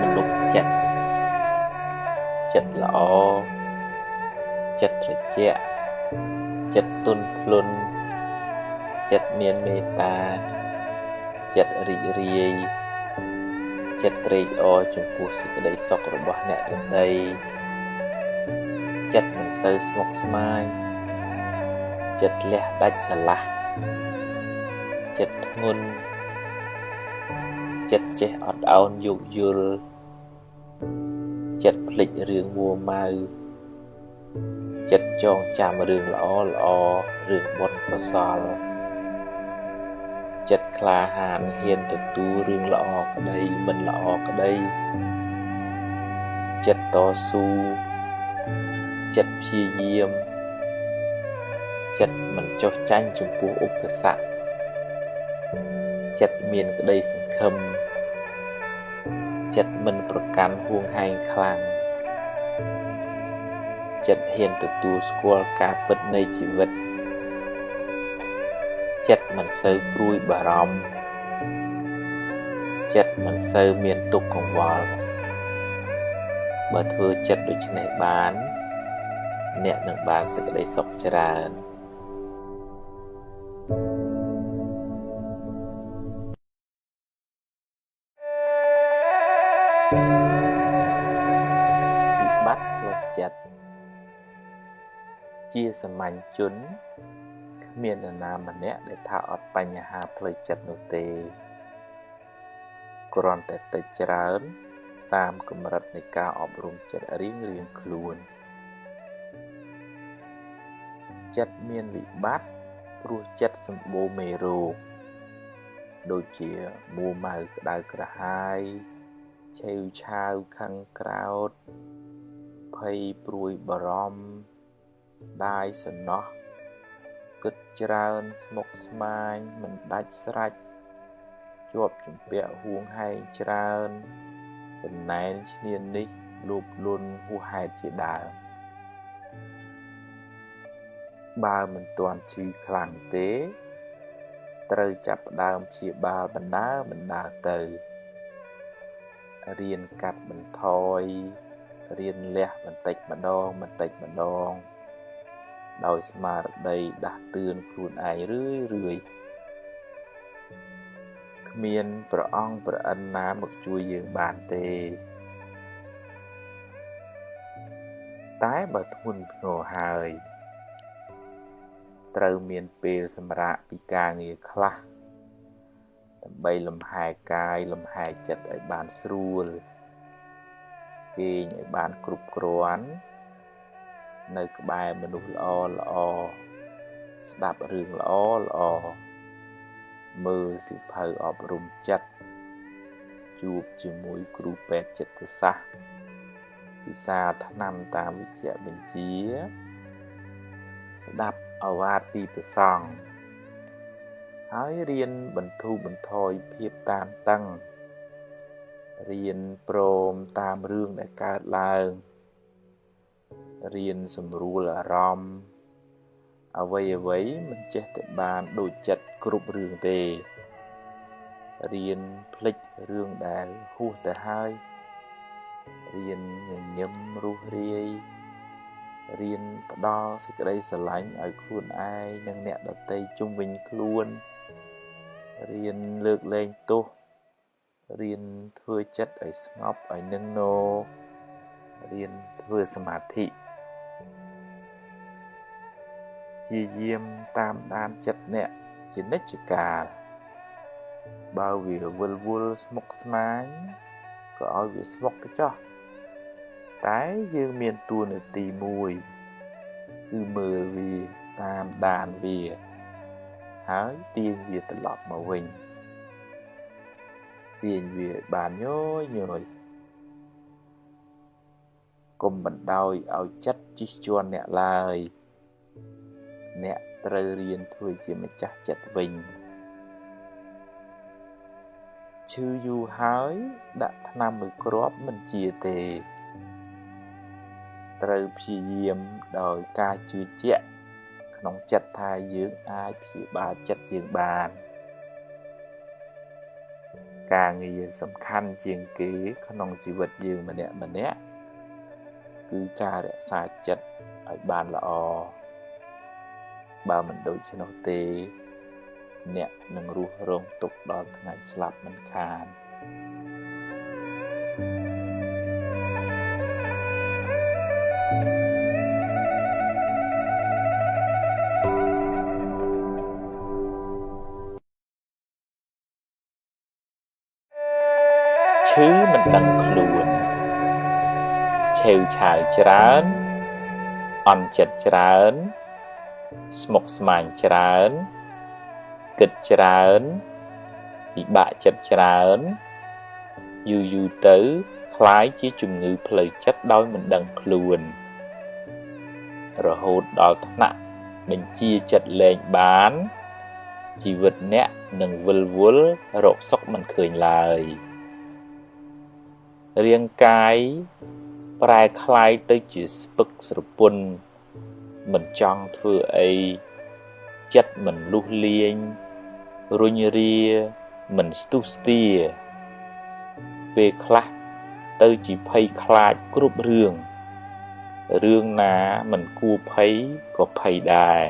មនុស្សចិត្តល្អចិត្តត្រជាក់ចិត្តទន់ភ្លន់ចិត្តមានមេត្តាចិត្តរីករាយចិត្តត្រេកអរចំពោះសេចក្តីសុខរបស់អ្នកដទៃចិត្តមិនសូវស្មុគស្មាញចិត្តលះដាច់ស្រឡះចិត្តធ្ងន់ចិត្តចេះអត់ឱនយោគយល់ចិត្តភ្លេចរឿងមួម៉ៅចិត្តចងចាំរឿងល្អរឿងបុណ្យកុសលចិត្តក្លាហានហ៊ានទទួលរឿងល្អក្តីមិនល្អក្តីចិត្តតស៊ូចិត្តព្យាយាមចិត្តមិនចុះចាញ់ចំពោះឧបសគ្គចិត្តមានក្តីសង្ឃឹមចិត្តមិនប្រកាន់ហួងហែងខ្លាំងចិត្តហ៊ានទទួលស្គាល់ការពិតនៃជីវិតចិត្តមិនសូវព្រួយបារម្ភចិត្តមិនសូវមានទុក្ខកង្វល់បើធ្វើចិត្តដូច្នេះបានអ្នកនឹងបានសេចក្តីសុខច្រើនវិបត្តិផ្លូវចិត្តជាសាមញ្ញជនគ្មាននរណាម្នាក់ដែលថាអត់បញ្ហាផ្លូវចិត្តនោះទេគ្រាន់តែតិចច្រើនតាមកម្រិតនៃការអប់រំចិត្តរៀងខ្លួនចិត្តមានវិបត្តិព្រោះចិត្តសម្បូរមេរោគដូចជាមួម៉ៅក្តៅក្រហាយឆេវឆាវខឹងក្រោធភ័យព្រួយបារម្ភស្ដាយសំណោះគិតច្រើនស្មុគស្មាញមិនដាច់ស្រេចជាប់ជំពាក់ហួងហែងច្រើនចំណែនឈ្នានីសលោភលន់ហួសហេតុជាដើមបើមិនទាន់ឈឺខ្លាំងទេត្រូវចាប់ផ្ដើមព្យាបាលបណ្ដើរទៅរៀនកាត់បន្ថយរៀនលះបន្តិចម្ដងដោយស្មារតីដាស់តឿនខ្លួនឯងរឿយគ្មានព្រះអង្គព្រះអិនណាមកជួយយើងបានទេតែបើធ្ងន់ធ្ងរហើយត្រូវមានពេលសម្រាកពីការងារខ្លះដើម្បីលំហែកាយលំហែចិត្តឲ្យបានស្រួលគេងឲ្យបានគ្រប់គ្រាន់នៅក្បែរមនុស្សល្អស្ដាប់រឿងល្អមើលសៀវភៅអប់រំចិត្តជួបជាមួយគ្រូពេទ្យចិត្តសាស្ត្រពិសាថ្នាំតាមវិជ្ជបញ្ជាស្ដាប់ឱវាទពីព្រះសង្ឃហើយរៀនបន្ធូរបន្ថយភាពតានតឹងរៀនព្រមតាមរឿងដែលកើតឡើងរៀនសម្រួលអារម្មណ៍អ្វីមិនចេះតែបានដូចចិត្តគ្រប់រឿងទេរៀនភ្លេចរឿងដែលហួសទៅហើយរៀនញញឹមរស់រាយរៀនផ្ដល់សេចក្តីស្រឡាញ់ឲ្យខ្លួនឯងនិងអ្នកដទៃជុំវិញខ្លួនរៀនលើកលែងទោសរៀនធ្វើចិត្តឲ្យស្ងប់ឲ្យនឹងនររៀនធ្វើសមាធិជាយាមតាមដានចិត្តអ្នក ជានិច្ចកាលបើវាវិលវល់ស្មុគស្មាញក៏ឲ្យវាស្មុគទៅចុះតែយើងមានតួនាទីមួយគឺមើលវាតាមដានវាហើយទាញវាត្រឡប់មកវិញទាញវាបានញយញយកុំបណ្ដោយឲ្យចិត្តជិះជាន់អ្នកឡើយអ្នកត្រូវរៀនធ្វើជាម្ចាស់ចិត្តវិញឈឺយូរហើយដាក់ថ្នាំមួយគ្រាប់មិនជាទេត្រូវព្យាយាមដោយការជឿជាក់ក្នុងចិត្តថាយើងអាចព្យាបាលចិត្តយើងបានការងារសំខាន់ជាងគេក្នុងជីវិតយើងម្នាក់គឺការរក្សាចិត្តឲ្យបានល្អបើមិនដូច្នោះទេអ្នកនឹងរស់រងទុក្ខដល់ថ្ងៃស្លាប់មិនខានឈឺមិនដឹងខ្លួនឆេវឆាវច្រើនអន់ចិត្តច្រើនស្មុគស្មាញច្រើនគិតច្រើនពិបាកចិត្តច្រើនយូរទៅคล้ายជាជំងឺផ្លូវចិត្តដោយមិនដឹងខ្លួនរហូតដល់ថ្នាក់បញ្ជាចិត្តលែងបានជីវិតអ្នកនឹងវិលវល់រកសុខមិនឃើញឡើយរាងកាយប្រែคล้ายទៅជាស្ពឹកស្រពន់មិនចង់ធ្វើអីចិត្តមិនលុះលាញរុញរាមិនស្ទុះស្ទាពេលខ្លះទៅជាភ័យខ្លាចគ្រប់រឿងណាមិនគួរភ័យក៏ភ័យដែរ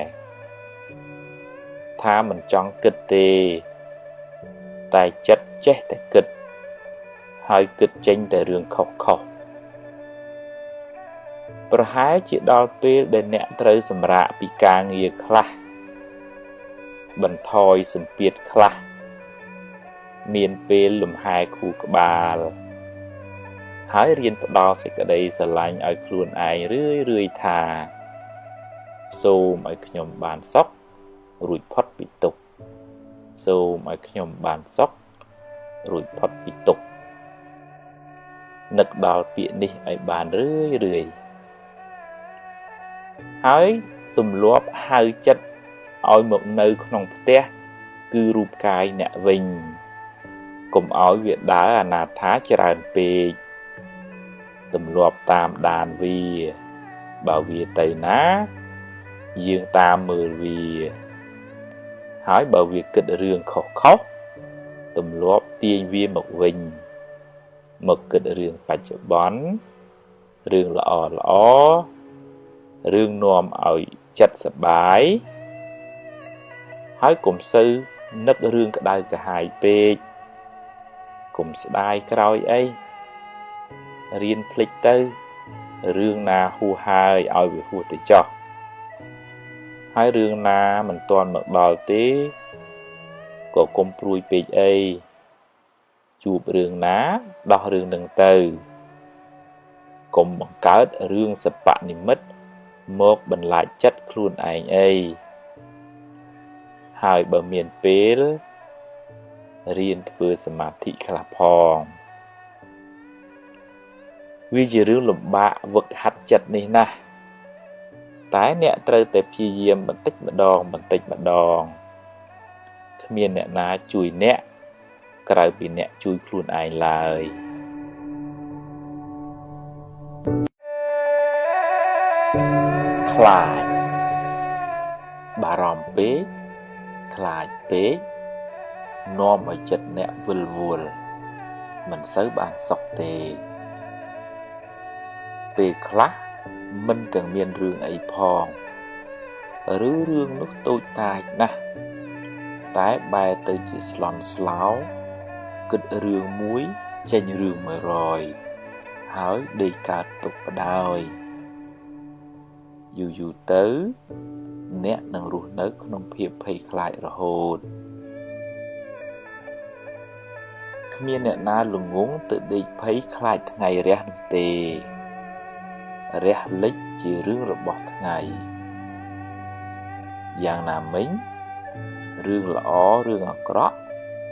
ថាមិនចង់គិតទេតែចិត្តចេះតែគិតហើយគិតចេញតែរឿងខុសប្រហែលជាដល់ពេលដែលអ្នកត្រូវសម្រាកពីការងារខ្លះបន្ថយសម្ពាធខ្លះមានពេលលំហែខួរក្បាលហើយរៀនផ្ដល់សេចក្តីស្រឡាញ់ឲ្យខ្លួនឯងរឿយថាសូមឲ្យខ្ញុំបានសុខរួចផុតពីទុក្ខសូមឲ្យខ្ញុំបានសុខរួចផុតពីទុក្ខនឹកដល់ពាក្យនេះឲ្យបានរឿយហើយទម្លាប់ហៅចិត្តឲ្យមកនៅក្នុងផ្ទះគឺរូបកាយអ្នកវិញកុំឲ្យវាដើរអនាថាច្រើនពេកទម្លាប់តាមដានវាបើវាទៅណាយើងតាមមើលវាហើយបើវាគិតរឿងខុសទម្លាប់ទាញវាមកវិញមកគិតរឿងបច្ចុប្បន្នរឿងល្អរឿងនាំឲ្យចិត្តសប្បាយហើយកុំសូវនឹករឿងក្តៅក្រហាយពេកកុំស្ដាយក្រោយអីរៀនភ្លេចទៅរឿងណាហួសហើយឲ្យវាហួសទៅចោះហើយរឿងណាមិនទាន់មកដល់ទេក៏កុំព្រួយពេកអីជួបរឿងណាដោះរឿងនឹងទៅកុំបង្កើតរឿងសបនិមិត្តមកបន្លាចចិត្តខ្លួនឯងអីហើយបើមានពេលរៀនធ្វើសមាធិខ្លះផងវាជារឿងលំបាកវឹកហាត់ចិត្តនេះណាស់តែអ្នកត្រូវតែព្យាយាមបន្តិចម្ដងគ្មានអ្នកណាជួយអ្នកក្រៅពីអ្នកជួយខ្លួនឯងឡើយខ្លាចបារម្ភពេកខ្លាចពេកនាំឲ្យចិត្តអ្នកវិលវល់មិនសូវបានសុខទេពេលខ្លះមិនទាំងមានរឿងអីផងឬរឿងនោះតូចតាចណាស់តែបែរទៅជាស្លន់ស្លោគិតរឿងមួយចេញរឿង100ហើយដេកកើតទុកបដ យូរទៅ អ្នកនឹងរស់នៅក្នុងភាពភ័យខ្លាចរហូតគ្មានអ្នកណាល្ងងទៅដេកភ័យខ្លាចថ្ងៃរះនោះទេរះលិចជារឿងរបស់ថ្ងៃយ៉ាងណាមិញរឿងល្អរឿងអាក្រក់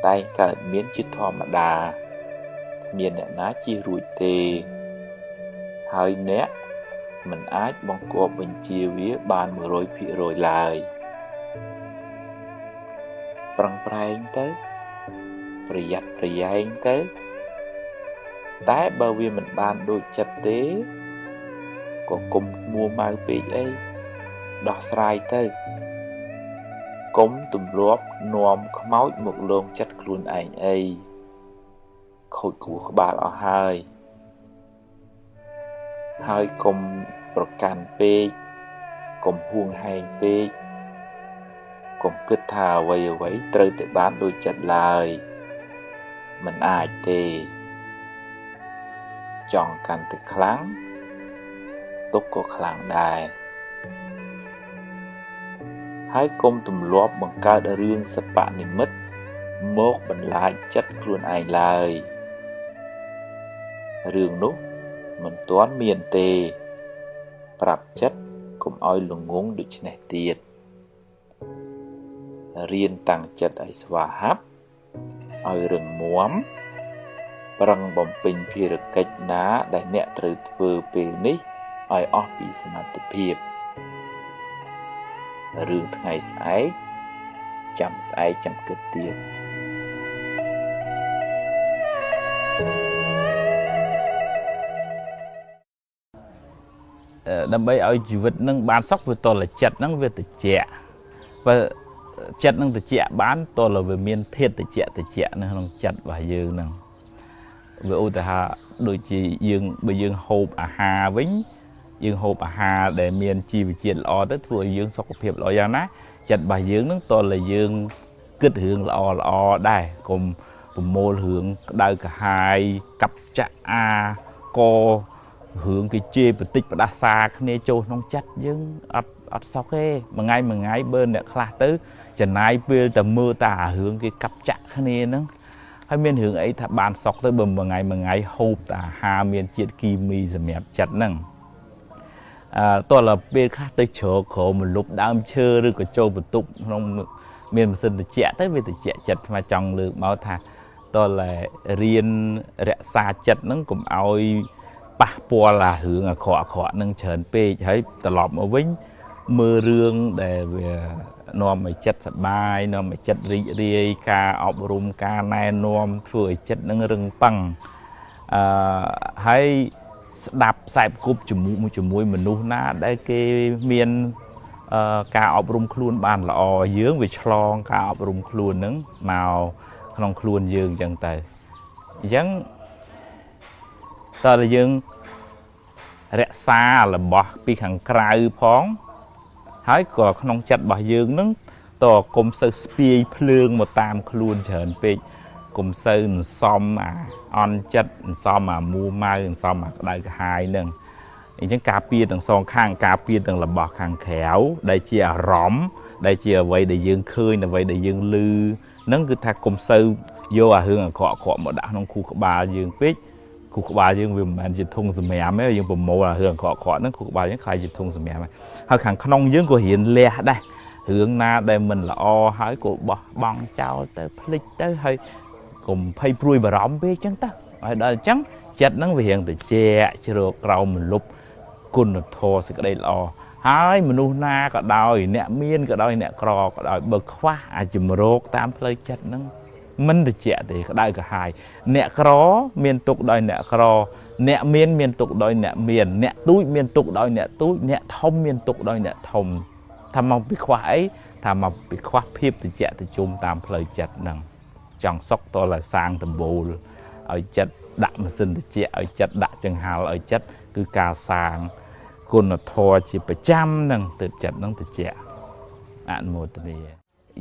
តែងកើតមានជាធម្មតាគ្មានអ្នកណាជៀសរួចទេហើយអ្នកមិនអាចបង្គាប់បញ្ជាវាបាន 100% ឡើយប្រឹងប្រែងទៅប្រយ័ត្នប្រយែងទៅតែបើវាមិនបានដូចចិត្តទេក៏កុំមួម៉ៅពេកអីដោះស្រាយទៅកុំទម្លាប់នាំខ្មោចមកលងចិត្តខ្លួនឯងអីខូចខួរក្បាលអស់ហើយកុំប្រកាន់ពេកកុំហួងហែងពេកកុំគិតថាអ្វីត្រូវតែបានដូចចិត្តឡើយមិនអាចទេចង់កាន់តែខ្លាំងទុកក៏ខ្លាំងដែរហើយកុំទម្លាប់បង្កើតរឿងសប្បនិមិត្តមកបន្លាចចិត្តខ្លួនឯងឡើយរឿងនោះមិនទាន់មានទេប្រាប់ចិត្តកុំឲ្យល្ងងដូចនេះទៀតរៀនតាំងចិត្តឲ្យស្វាហាប់ឲ្យរឹងមាំប្រឹងបំពេញភារកិច្ចណាដែលអ្នកត្រូវធ្វើពេលនេះឲ្យអស់ពីសមត្ថភាពរឿងថ្ងៃស្អែកចាំស្អែកចាំគិតទៀតដើម្បីឲ្យជីវិតនឹងបានសុខវាតលចិត្តនឹងវាត្រជាក់បើចិត្តនឹងត្រជាក់បានតលវាមានធាតុត្រជាក់នៅក្នុងចិត្តរបស់យើងនឹងវាឧទាហរណ៍ដូចជាយើងបើយើងហូបអាហារវិញយើងហូបអាហារដែលមានជីវជាតិល្អទៅធ្វើឲ្យយើងសុខភាពល្អយ៉ាងណាចិត្តរបស់យើងនឹងតលយើងគិតរឿងល្អដែរកុំប្រមូលរឿងក្តៅក្រហាយកាប់ចាក់អាករឿងគេជេរបន្តិចផ្ដាសាគ្នាចូលក្នុងចិត្តយើងអត់សុខទេមួយថ្ងៃបើអ្នកខ្លះទៅចំណាយពេលតែមើលតារឿងគេកាប់ចាក់គ្នាហ្នឹងហើយមានរឿងអីថាបានសុខទៅបើមួយថ្ងៃហូបតាអាហារមានជាតិគីមីសម្រាប់ចិត្តហ្នឹងតោះដល់ពេលខ្លះទៅជ្រកក្រោមម្លប់ដើមឈើឬក៏ចូលបន្ទប់ក្នុងមានម៉ាស៊ីនត្រជាក់ទៅវាត្រជាក់ចិត្តថ្មចង់លើកមកថាតោះតែរៀនរក្សាចិត្តហ្នឹងកុំឲ្យប៉ះពាល់អារឿងអាក្រក់ហ្នឹងច្រើនពេកហើយត្រឡប់មកវិញមើលរឿងដែលវានាំឲ្យចិត្តសប្បាយនាំឲ្យចិត្តរីករាយការអប់រំការណែនាំធ្វើឲ្យចិត្តនឹងរឹងប៉ឹងហើយស្ដាប់ខ្សែគប់ជាមួយមនុស្សណាដែលគេមានការអប់រំខ្លួនបានល្អយើងវាឆ្លងការអប់រំខ្លួនហ្នឹងមកក្នុងខ្លួនយើងអញ្ចឹងទៅអញ្ចឹងតើយើងរក្សារបស់ពីខាងក្រៅផងហើយក៏ក្នុងចិត្តរបស់យើងនឹងតើកុំសូវស្ពាយភ្លើងមកតាមខ្លួនច្រើនពេកកុំសូវអន្សំអាអន់ចិត្តអន្សំអាមូម៉ៅអន្សំអាក្តៅក្រហាយនឹងអញ្ចឹងការពារទាំងសងខាងការពារទាំងរបស់ខាងក្រៅដែលជាអារម្មណ៍ដែលជាអ្វីដែលយើងឃើញអ្វីដែលយើងឮហ្នឹងគឺថាកុំសូវយកអារឿងអាក្រក់មកដាក់ក្នុងខួរក្បាលយើងពេកខួរក្បាលយើងវាមិនមែនជាធុងសម្រាមទេយើងប្រមូលអារឿងអាក្រក់ហ្នឹងខួរក្បាលយើងខ្លាចជាធុងសម្រាមហើយខាងក្នុងយើងក៏រៀនលះដែររឿងណាដែលមិនល្អហើយក៏បោះបង់ចោលទៅភ្លេចទៅហើយកុំភ័យព្រួយបារម្ភពេកអញ្ចឹងទៅហើយដល់អញ្ចឹងចិត្តហ្នឹងវារៀងត្រជាក់ជ្រកក្រោមម្លប់គុណធម៌សេចក្តីល្អហើយមនុស្សណាក៏ដោយអ្នកមានក៏ដោយអ្នកក្រក៏ដោយបើខ្វះអាចជំរកតាមផ្លូវចិត្តហ្នឹងមិនត្រជាក់ទេក្តៅក្រហាយអ្នកក្រមានទុកដោយអ្នកក្រអ្នកមានទុកដោយអ្នកមានអ្នកទូចមានទុកដោយអ្នកទូចអ្នកធំមានទុកដោយអ្នកធំថាមកពីខ្វះអីថាមកពីខ្វះភាពត្រជាក់ត្រជុំតាមផ្លូវចិត្តហ្នឹងចង់សុខតលសាងដំបូលឲ្យចិត្តដាក់ម៉ាស៊ីនត្រជាក់ឲ្យចិត្តដាក់ចង្ហាល់ឲ្យចិត្តគឺការសាងគុណធម៌ជាប្រចាំហ្នឹងទើបចិត្តហ្នឹងត្រជាក់អនុមោទនា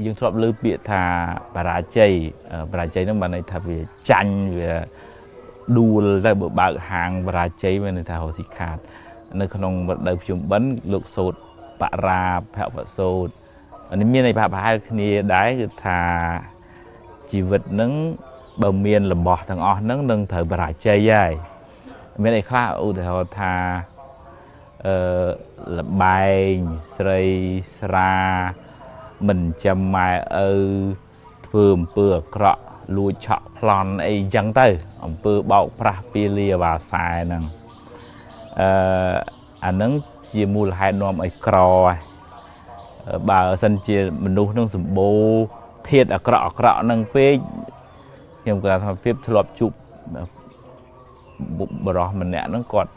យើងធ្លាប់លើពាក្យថាបរាជ័យហ្នឹងបានន័យថាវាចាញ់វាដួលទៅបើកហាងបរាជ័យមានន័យថារស់ស៊ីខាតនៅក្នុងវត្តដៅភ្ជុំបិណ្ឌលោកសូត្រ បរាភវសូត្រនេះមានន័យប្រហែលគ្នាដែរគឺថាជីវិតនឹងបើមានរបស់ទាំងអស់ហ្នឹងនឹងត្រូវបរាជ័យហើយមានអីខ្លះឧទាហរណ៍ថាលបែងស្រីស្រាមិនចាំម៉ែឪធ្វើអំពើអាក្រក់លួចឆក់ប្លន់អីចឹងទៅអំពើបោកប្រាស់ពាលាវ៉ាសែហ្នឹងអាហ្នឹងជាមូលហេតុនាំឲ្យក្របើសិនជាមនុស្សនឹងសម្បូរធាតុអាក្រក់ហ្នឹងពេកខ្ញុំគាត់ថាភាពធ្លាប់ជួបបរិះម្នាក់ហ្នឹងគាត់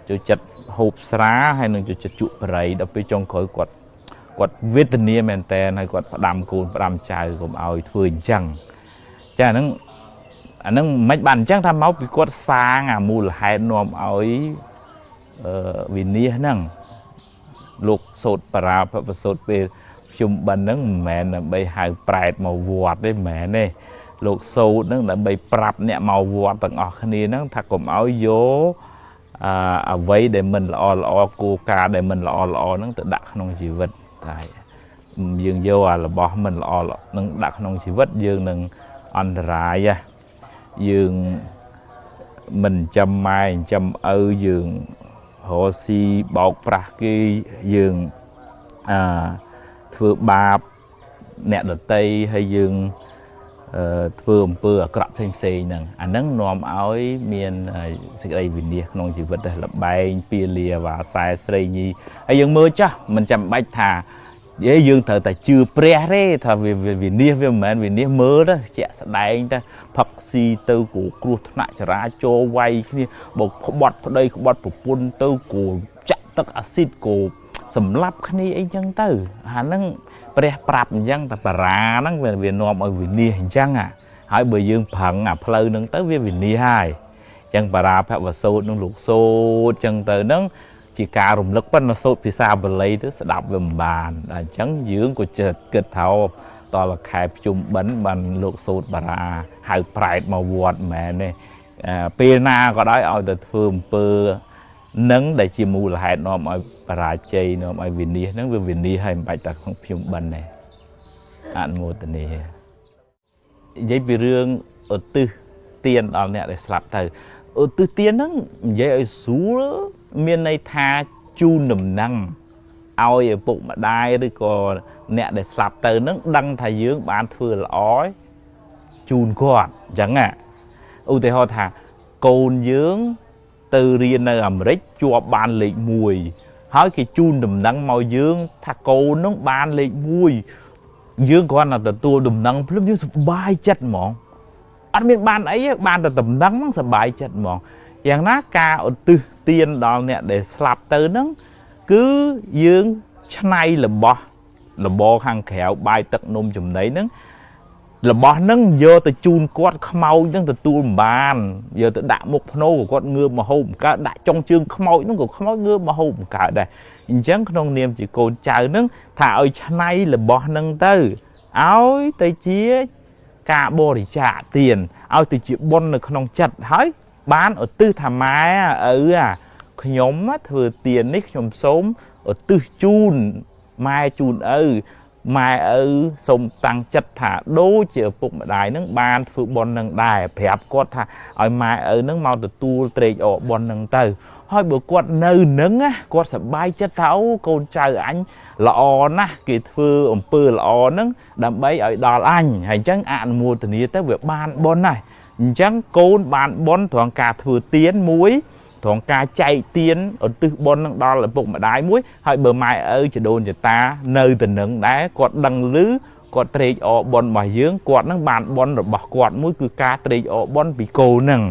ចូលចិត្តហូបស្រាហើយនឹងចូលចិត្តជក់បរិយដល់ពេលចុងក្រោយគាត់វេទនាមែនតើហើយគាត់ផ្ដាំកូនផ្ដាំចៅកុំឲ្យធ្វើអញ្ចឹងចាអាហ្នឹងមិនបានអញ្ចឹងថាមកពីគាត់សាងអាមូលហេតុនាំឲ្យវិនិច្ឆ័យហ្នឹងលោកសូត្របរាភវសូត្រពេលខ្ញុំបិណ្ឌហ្នឹងមិនមែនដើម្បីហៅប្រែតមកវត្តទេមិនមែនទេលោកសូត្រហ្នឹងដើម្បីប្រាប់អ្នកមកវត្តទាំងអស់គ្នាហ្នឹងថាកុំឲ្យយកអ្វីដែលមិនល្អគោលការណ៍ដែលមិនល្អហ្នឹងទៅដាក់ក្នុងជីវិតតែយើងយកអារបស់មិនល្អនឹងដាក់ក្នុងជីវិតយើងនឹងអន្តរាយយើងមិនចាំម៉ែចាំឪយើងរស់ស៊ីបោកប្រាស់គេយើងធ្វើបាបអ្នកដតីហើយយើងធ្វើអំពើអាក្រក់ផ្សេងហ្នឹងអាហ្នឹងនាំឲ្យមានសេចក្តីវិនាសក្នុងជីវិតដែរលបែងពាលាវ៉ាសែស្រីញីហើយយើងមើលចាស់មិនចាំបាច់ថាយើងត្រូវតែជឿព្រះទេថាវាវិនាសវាមិនមែនវិនាសមើលទេជាក់ស្ដែងតែផឹកស៊ីទៅគូគ្រោះថ្នាក់ចរាចរណ៍វាយគ្នាបោកក្បត់ប្តីក្បត់ប្រពន្ធទៅគូចាក់ទឹកអាស៊ីតគូសម្លាប់គ្នាអីចឹងទៅអាហ្នឹងព្រះប្រាប់អញ្ចឹងតែបារាហ្នឹងវានាំឲ្យវិនាសអញ្ចឹងហើយបើយើងប្រឹងអាផ្លូវហ្នឹងទៅវាវិនាសហើយអញ្ចឹងបារាភវសូត្រនឹងលោកសូត្រអញ្ចឹងទៅហ្នឹងជាការរំលឹកប៉ុន្តែសូត្រភាសាបាលីទៅស្ដាប់វាមិនបានអញ្ចឹងយើងក៏ចិត្តគិតថាតលខែភ្ជុំបិណ្ឌបានលោកសូត្របារាហៅប្រែតមកវត្តមែនទេពេលណាក៏ដោយឲ្យទៅធ្វើអំពើនឹងដែលជាមូលហេតុនាំឲ្យបរាជ័យនាំឲ្យវិនាសហ្នឹងវាវិនាសហើយមិនបាច់តែក្នុងភ្ជុំបិណ្ឌទេអនុមោទនានិយាយពីរឿងឧទ្ទិសទានដល់អ្នកដែលស្លាប់ទៅឧទ្ទិសទានហ្នឹងនិយាយឲ្យស្រួលមានន័យថាជូនដំណឹងឲ្យឪពុកម្ដាយឬក៏អ្នកដែលស្លាប់ទៅហ្នឹងដឹងថាយើងបានធ្វើល្អជូនគាត់អញ្ចឹងឧទាហរណ៍ថាកូនយើងទៅរៀននៅអាមេរិកជាប់បានលេខ1ហើយគេជូនដំណឹងមកយើងថាកូនហ្នឹងបានលេខ1យើងគ្រាន់តែទទួលដំណឹងភ្លាមយើងសប្បាយចិត្តហ្មងអត់មានបានអីទេបានតែដំណឹងហ្នឹងសប្បាយចិត្តហ្មងយ៉ាងណាការឧទ្ទិសទានដល់អ្នកដែលស្លាប់ទៅហ្នឹងគឺយើងឆ្នៃរបស់របរខាងក្រៅបាយទឹកនំចំណីហ្នឹងរបស់ហ្នឹងយកទៅជូនគាត់ខ្មោចហ្នឹងទទួលមិនបានយកទៅដាក់មុខភ្នោក៏គាត់ងើបមកហូបបង្កើតដាក់ចុងជើងខ្មោចហ្នឹងក៏ខ្មោចងើបមកហូបបង្កើតដែរអញ្ចឹងក្នុងនាមជាកូនចៅហ្នឹងថាឲ្យឆ្នៃរបស់ហ្នឹងទៅឲ្យទៅជាការបរិច្ចាគទានឲ្យទៅជាបុណ្យនៅក្នុងចិត្តហើយបានឧទ្ទិសថាម៉ែឪខ្ញុំធ្វើទាននេះខ្ញុំសូមឧទ្ទិសជូនម៉ែជូនឪម៉ែឪសូមតាំងចិត្តថាដូចជាឪពុកម្ដាយនឹងបានធ្វើបុណ្យនឹងដែរប្រាប់គាត់ថាឲ្យម៉ែឪនឹងមកទទួលត្រេកអរបុណ្យនឹងទៅហើយបើគាត់នៅនឹងគាត់សប្បាយចិត្តថាអូកូនចៅអញល្អណាស់គេធ្វើអំពើល្អហ្នឹងដើម្បីឲ្យដល់អញហើយអញ្ចឹងអនុមោទនាទៅវាបានបុណ្យណាស់អញ្ចឹងកូនបានបុណ្យត្រង់ការធ្វើទានមួយត្រង់ការចែកទានឧទ្ទិសបុណ្យនឹងដល់ឪពុកម្ដាយមួយហើយបើម៉ែឪចដូនចតានៅទៅនឹងដែរគាត់ដឹងឮគាត់ត្រេកអរបុណ្យរបស់យើងគាត់នឹងបានបុណ្យរបស់គាត់មួយគឺការត្រេកអរបុណ្យពីកូនហ្នឹង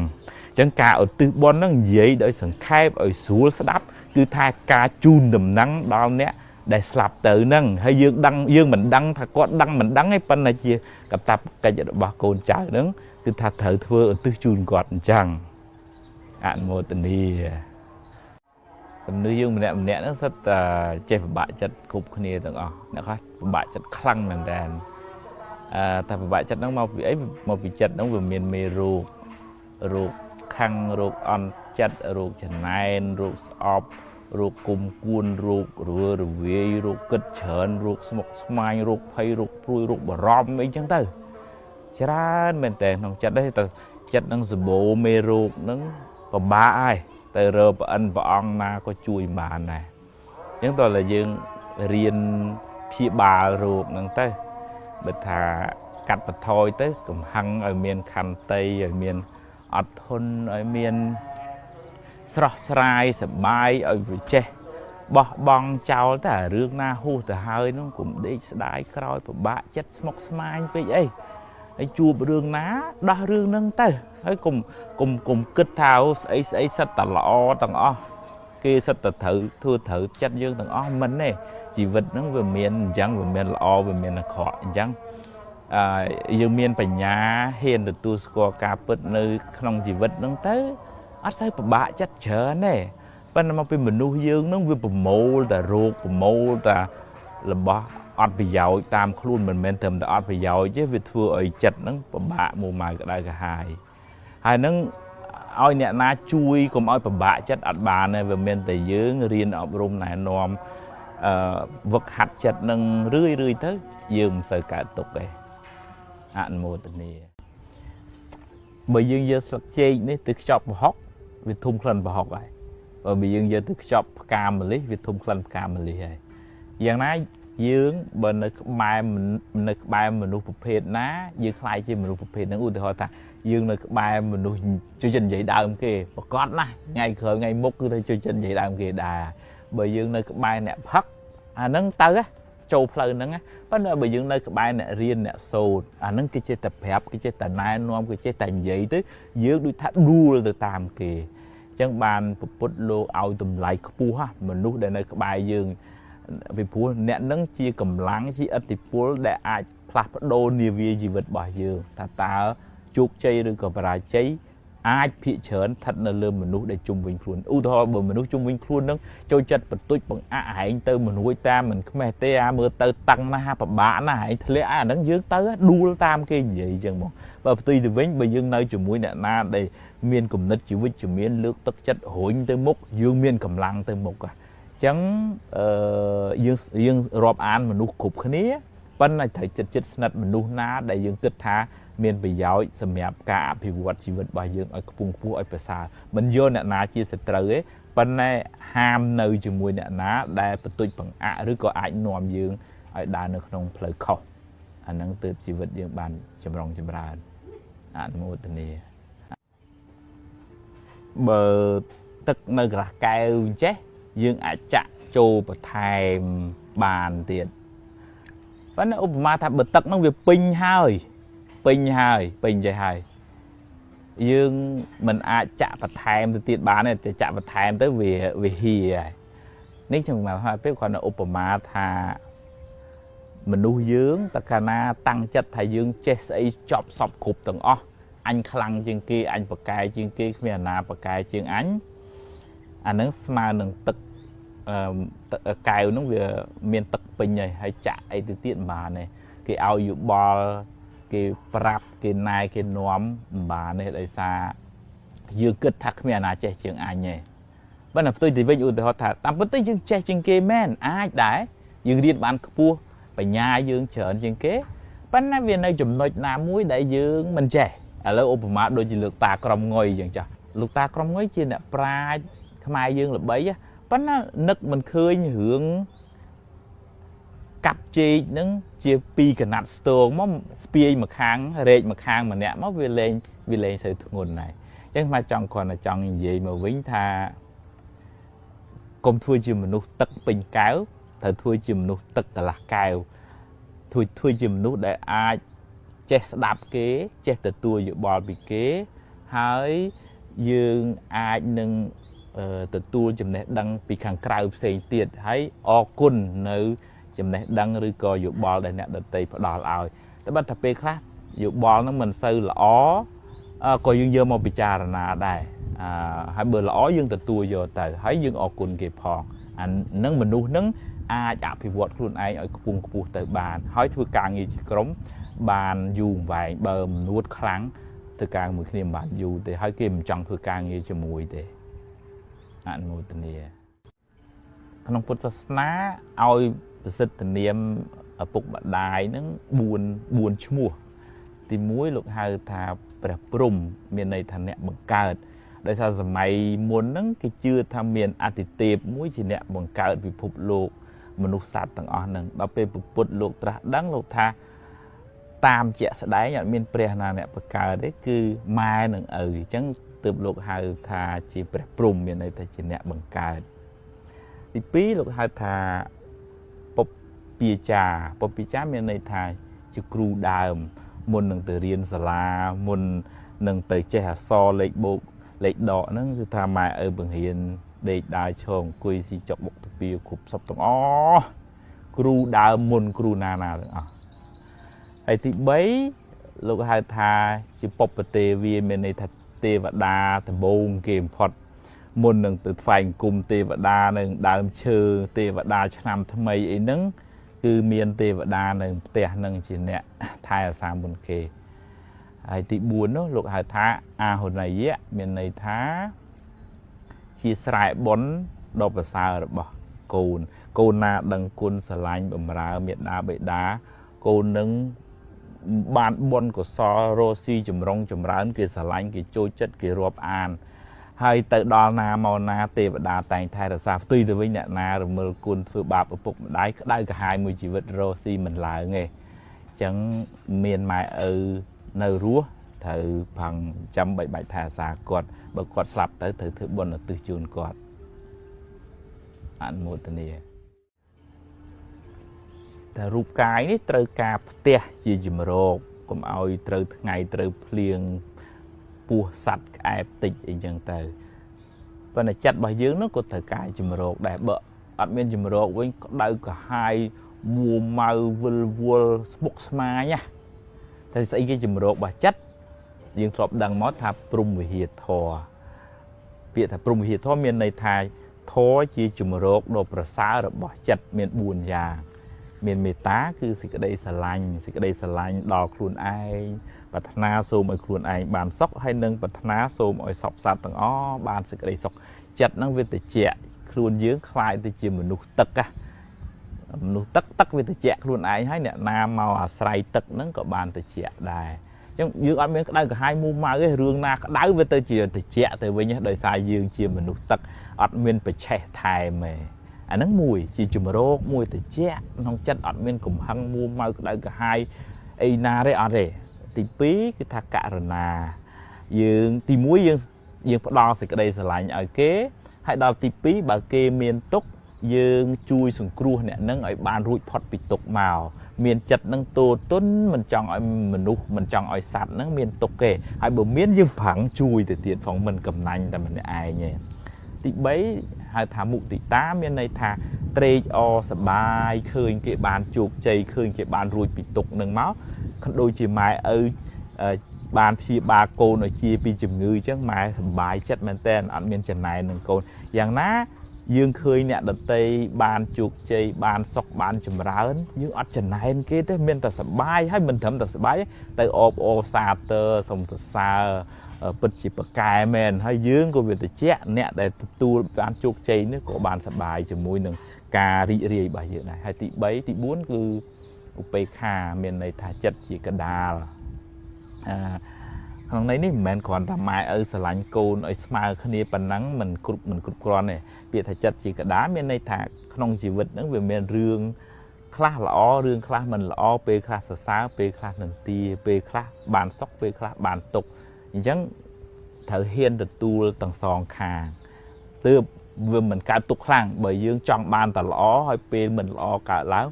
អញ្ចឹងការឧទ្ទិសបុណ្យហ្នឹងនិយាយដោយសង្ខេបឲ្យស្រួលស្ដាប់គឺថាការជូនដំណឹងដល់អ្នកដែលស្លាប់ទៅហ្នឹងហើយយើងដឹងយើងមិនដឹងថាគាត់ដឹងមិនដឹងទេប៉ុន្តែជាកាតព្វកិច្ចរបស់កូនចៅហ្នឹងគឺថាត្រូវធ្វើឧទ្ទិសជូនគាត់អញ្ចឹងអនុមោទនាមនុស្សយើងម្នាក់ហ្នឹងសិតតែចេះពិបាកចិត្តគ្រប់គ្នាទាំងអស់អ្នកខ្លះពិបាកចិត្តខ្លាំងមែនតើតែពិបាកចិត្តហ្នឹងមកពីអីមកពីចិត្តហ្នឹងវាមានមេរោគខឹងរោគអន់ចិត្តរោគចំណែនរោគស្អប់ rục cùng cuốn rục rùa rùa rục cất chởn rục smok smai rục phay rục pruy rục bờ rom ấy chẳng tới chả bên tèn nông chặt đấy từ chặt năng sờ bộ mê rục nắng bờ ba ai từ rờ bờ ăn bờ ong na có chui bàn này những tôi là dương riêng phía bà rục nắng tới bật thà cắt bật thôi tới cùng hăng ở miền khăn tây ở miền ọt thôn ở miền sọt sài sập bài ở vị tre bỏ bong chào ta rương na hu ta hơi nó cũng đi đại coi của bạn chất smok smile vậy ấy ấy chua rương ná đa rương nâng tay ấy cùng kết thao ấy sắt tà lọ tầng o kia sắt tà thử thưa thử chất dương tầng o mình này chỉ vật nó về miền trắng về miền lọ về miền là khó trắng dương miền phải nhà hiền được tu score cà phê nơi không chỉ vật nâng tới ắt sai của bạn chất chở này bên mà bên mình nuôi dương nó về bầm mồ ta ruột bầm mồ ta là bỏ ọt bị giàu tam khuôn mình thầm ta ọt bị giàu chứ việc thua ở chật nó bầm bạ mù mài cái đây cả hai nó oi nè na chui cùng oi bầm bạ chất ọt bà này về miền tây dương riêng ở rôm này nòm vật hạt chật nâng rưỡi tới dương sợ cả tục này ăn một tình này bởi dương giờ sập chơi này từ chọc học việc thùng khăn vào học vậy và bị dương giờ từ chọc cam mà lấy việc thùng khăn cam mà lấy vậy dạng này dương bên nơi bài mình nuôi phết ná dương khai chi mình nuôi phết nó ưu tiên ta dương nơi bài mình nuôi chương trình dạy đạo kia và con này ngày khởi ngày mốt cứ thấy chương trình dạy đạo kia đà bởi dương nơi bài nè hắc nâng tới á châu phơi nâng á bắt đầu bởi dương nơi bài nè riêng nè sâu nâng cái chơi tập hẹp cái chơi tập nai nuông cái chơi tập dậy tới dương đôi thắt đua từ tam kì chẳng bàn bút lô ao tùm lại pu ha mình nuôi để nơi bài dương vì phú nè nâng chia cầm láng chi ít thì phú để ai plak đô nhiều vì gì vật bỏ dương ta chuột chơi được còn phải chơi ai bị chớn thật là lừa mình nuôi để chung vinh khuôn ưu thôi bởi mình nuôi chung vinh khuôn nâng trôi chật bật tôi bằng anh tơ mình nuôi ta mình không hề ta mưa tơ tăng na ha bạn na hãy thế ai nâng dưới tơ đu tam cái gì chẳng một và tuy từ vinh bởi dương nơi chùm mũi nè na đây miền cùng nứt chịu với chùm miền nước tất chất hội tới mốc dương miền cầm lăng tới mốc chẳng dương rộp án mà nuôi cục khá ní vẫn là thấy chất nật mà nuôi ná để dương kết thá miền bị giáo xâm nhập cả thì vật chỉ vật bà dương ở vùng phố ở xa mình vô nè ná chia sẻ trời ấy vẫn là ham nơi chừng mùi nè ná để tôi bằng rồi có ảnh nòm dương ở đà nước không lời khóc nâng từ chỉ vật dương bàn chầm rong chầm ra một tình này bờ tức nơi là kêu chết dương ai chạ trâu và thèm bàn tiền vẫn là mà thà bật tật nó việc pin chơi hai dương mình ai chạ và thèm từ tiền bán này thì chạ và thèm tới vì hì nếu chừng mà hai biết còn là Obama thà mình nuôi dưỡng ta cana tăng chất thầy dương chết ấy chọc sọc cục từng o anh khăng trên kia anh bậc cài trên kia miền nào bậc cài trên ánh nó mà đừng tật cài nó về miền tật bình này hay chạy từ tiện bà này cái ao dụ bò cái prap cái nai cái nóm bà này tại sao dương kết thắc miền nào chạy trên anh nhỉ bây giờ tôi thì với ưu họ thà tạm bất tới dương chạy trên kia men ai đấy dương điện bán cua phải nhà dương chở trên kế bắt nãy viên này chùm nội nam muối đại dương mình trẻ ở lâu Obama đôi chỉ lược ta cầm ngồi chẳng chả lược ta cầm ngồi trên là pra mai dương là bấy á bắt nó nực mình khơi hưởng cặp chi nâng chia pi cả nát store mà spie mà kháng rệt mà kháng mà nè mà vì lên sự nguồn này chứ mà chọn còn là chọn gì mà vĩnh tha công thui chìm mình nút tật bình cáo thời thui chìm nút tật là cao thui chìm nút để ai che đạp kế che từ tua dự bò bị kế hỡi dương ai nâng từ tua chìm này đăng bị kháng cào xây tiệt hãy o cun nữ chìm này đăng rư co dự bò để nè đợt tây phải đỏ lại tới bắt thập bê khác dự bò nó mình xây là ó coi dương dơ một bị trà là đây hai bữa là ó dương từ tua giờ tới hãy dương o cun kịp hòn nâng mình nuôi nâng ai chạm thì vượt luôn ai ở vùng từ bàn hỏi thưa càng như cống bàn dùng vài bờ nuốt kháng từ càng một niềm bạn dù để hỏi kim trong thưa càng như cho mùi để ăn một tình địa ក្នុងពុទ្ធសាសនាឲ្យប្រសិទ្ធនាមឪពុកម្ដាយហ្នឹង4ឈ្មោះទី1លោកហៅថាព្រះព្រំមានន័យថាអ្នកបង្កើតដោយសារសម័យមុនហ្នឹងគេជឿថាមានអតិទេពមួយជាអ្នកបង្កើតពិភពលោកមនុស្សសត្វទាំងអស់ហ្នឹងដល់ពេលពុទ្ធលោកត្រាស់ដឹងលោកថាតាមជាក់ស្ដែងអត់មានព្រះណាអ្នកបង្កើតទេគឺម៉ែនិងឪអញ្ចឹងទើបលោកហៅថាជាព្រះព្រំមានន័យថាជាអ្នកបង្កើតទី2លោកហៅថាពុព្វាចារមានន័យថាជាគ្រូដើមមុននឹងទៅរៀនសាលាមុននឹងទៅចេះអក្សរលេខបូកលេខដកហ្នឹងគឺថាម៉ែឪបង្រៀនដេកដើរឈរអង្គុយស៊ីចុកបុកទ្វាគ្រប់សពទាំងអស់គ្រូដើមមុនគ្រូណាទាំងអស់ហើយទី3លោកហៅថាជាពុព្វទេវាមានន័យថាទេវតាដំបូងគេបំផុតមុននឹងទៅថ្វាយគុំទេវតានៅដើមឈើទេវតាឆ្នាំថ្មីអីហ្នឹងគឺមានទេវតានៅផ្ទះនឹងជាអ្នកថែរក្សាមុនគេហើយទី4នោះលោកហៅថាអាហុណយៈមានន័យថាជាស្រែបុណ្យដ៏ប្រសើររបស់កូនណាដឹងគុណស្រឡាញ់បម្រើមេត្តាបិតាកូននឹងបានបុណ្យកុសលរស់ស៊ីចម្រុងចម្រើនគេស្រឡាញ់គេចូលចិត្តគេរាប់អានហើយទៅដល់ណាមកណាទេវតាតែងថែរក្សាផ្ទុយទៅវិញអ្នកណារមិលគុណធ្វើបាបឪពុកម្ដាយក្តៅក្រហាយមួយជីវិតរស់ស៊ីមិនឡើងទេអញ្ចឹងមានម៉ែឪនៅរស់ត្រូវផឹងចាំបីបាច់ថែរក្សាគាត់បើគាត់ស្លាប់ទៅត្រូវធ្វើបុណ្យឧទ្ទិសជូនគាត់អនុមោទនាតែរូបកាយនេះត្រូវការផ្ទះជាជំរកកុំឲ្យត្រូវថ្ងៃត្រូវភ្លៀងពោះសัตว์ក្អែបតិចអីចឹងទៅប៉ុន្តែចិត្តរបស់យើងនោះក៏ត្រូវការជំរកដែរបើអត់មានជំរកវិញក្តៅក្រហាយមួម៉ៅវិលវល់ស្មុគស្មាញណាតែស្អីគេជំរករបស់ចិត្តយើងធ្លាប់ដឹងមកថាព្រំវិហារធម៌ពាក្យថាព្រំវិហារធម៌មានន័យថាធម៌ជាជំរកដ៏ប្រសើររបស់ចិត្តមាន4យ៉ាងមានមេត្តាគឺសេចក្តីស្រឡាញ់ដល់ខ្លួនឯងប្រាថ្នាសូមឲ្យខ្លួនឯងបានសុខហើយនឹងប្រាថ្នាសូមឲ្យសពសត្វទាំងអស់បានសេចក្តីសុខចិត្តហ្នឹងវាត្រជាក់ខ្លួនយើងคล้ายទៅជាមនុស្សទឹកណាមនុស្សទឹកវាត្រជាក់ខ្លួនឯងហើយអ្នកណាមកអាស្រ័យទឹកហ្នឹងក៏បានត្រជាក់ដែរអញ្ចឹងយើងអត់មានក្តៅក្រហាយមូម៉ៅទេរឿងណាក្តៅវាទៅជាត្រជាក់ទៅវិញដោយសារយើងជាមនុស្សទឹកអត់មានប្រឆេះថែមទេអាហ្នឹងមួយជាជំរកមួយត្រជាក់ក្នុងចិត្តអត់មានកំហឹងមួម៉ៅក្តៅក្រហាយអីណាទេអត់ទេទី2គឺថាករណាយើងទី1យើងផ្ដល់សេចក្តីស្រឡាញ់ឲ្យគេហើយដល់ទី2បើគេមានទុក្ខយើងជួយសង្គ្រោះអ្នកនឹងឲ្យបានរួចផុតពីទុក្ខមកមានចិត្តនឹងទោទនមិនចង់ឲ្យមនុស្សមិនចង់ឲ្យសត្វនឹងមានទុក្ខទេហើយបើមានយើងប្រឹងជួយទៅទៀតផងមិនកំណាញ់តែម្នាក់ឯងទេទី3ហៅថាមុទិតាមានន័យថាត្រេកអរសប្បាយឃើញគេបានជោគជ័យឃើញគេបានរួចពីទុក្ខនឹងមកដូចជាម៉ែឪបានព្យាបាលកូនឲ្យជាពីជំងឺអញ្ចឹងម៉ែសប្បាយចិត្តមែនតើអត់មានចំណែននឹងកូនយ៉ាងណាយើងឃើញអ្នកដតីបានជោគជ័យបានសុខបានចម្រើនយើងអត់ចំណែនគេទេមានតែសប្បាយហើយមិនត្រឹមតែសប្បាយទៅអបអរសាទរសូមសរសើរពិតជាប្រកែមែនហើយយើងក៏វាត្រជាក់អ្នកដែលទទួលបានជោគជ័យនេះក៏បានសប្បាយជាមួយនឹងការរីករាយរបស់យើងដែរហើយទី3ទី4គឺឧបេក្ខាមានន័យថាចិត្តជាកដាលក្នុងន័យនេះមិនមែនគ្រាន់តែម៉ែឪស្រឡាញ់កូនឲ្យស្មើគ្នាប៉ុណ្ណឹងមិនគ្រប់គ្រាន់ទេពាក្យថាចិត្តជាកដាលមានន័យថាក្នុងជីវិតហ្នឹងវាមានរឿងខ្លះល្អរឿងខ្លះមិនល្អពេលខ្លះសរសើរពេលខ្លះនឹងទាពេលខ្លះបានសុខពេលខ្លះបានទុក្ខអញ្ចឹងត្រូវហ៊ានទទួលទាំងសងខាងទើបវាមិនកើតទុក្ខខ្លាំងបើយើងចង់បានតែល្អហើយពេលមិនល្អកើតឡើង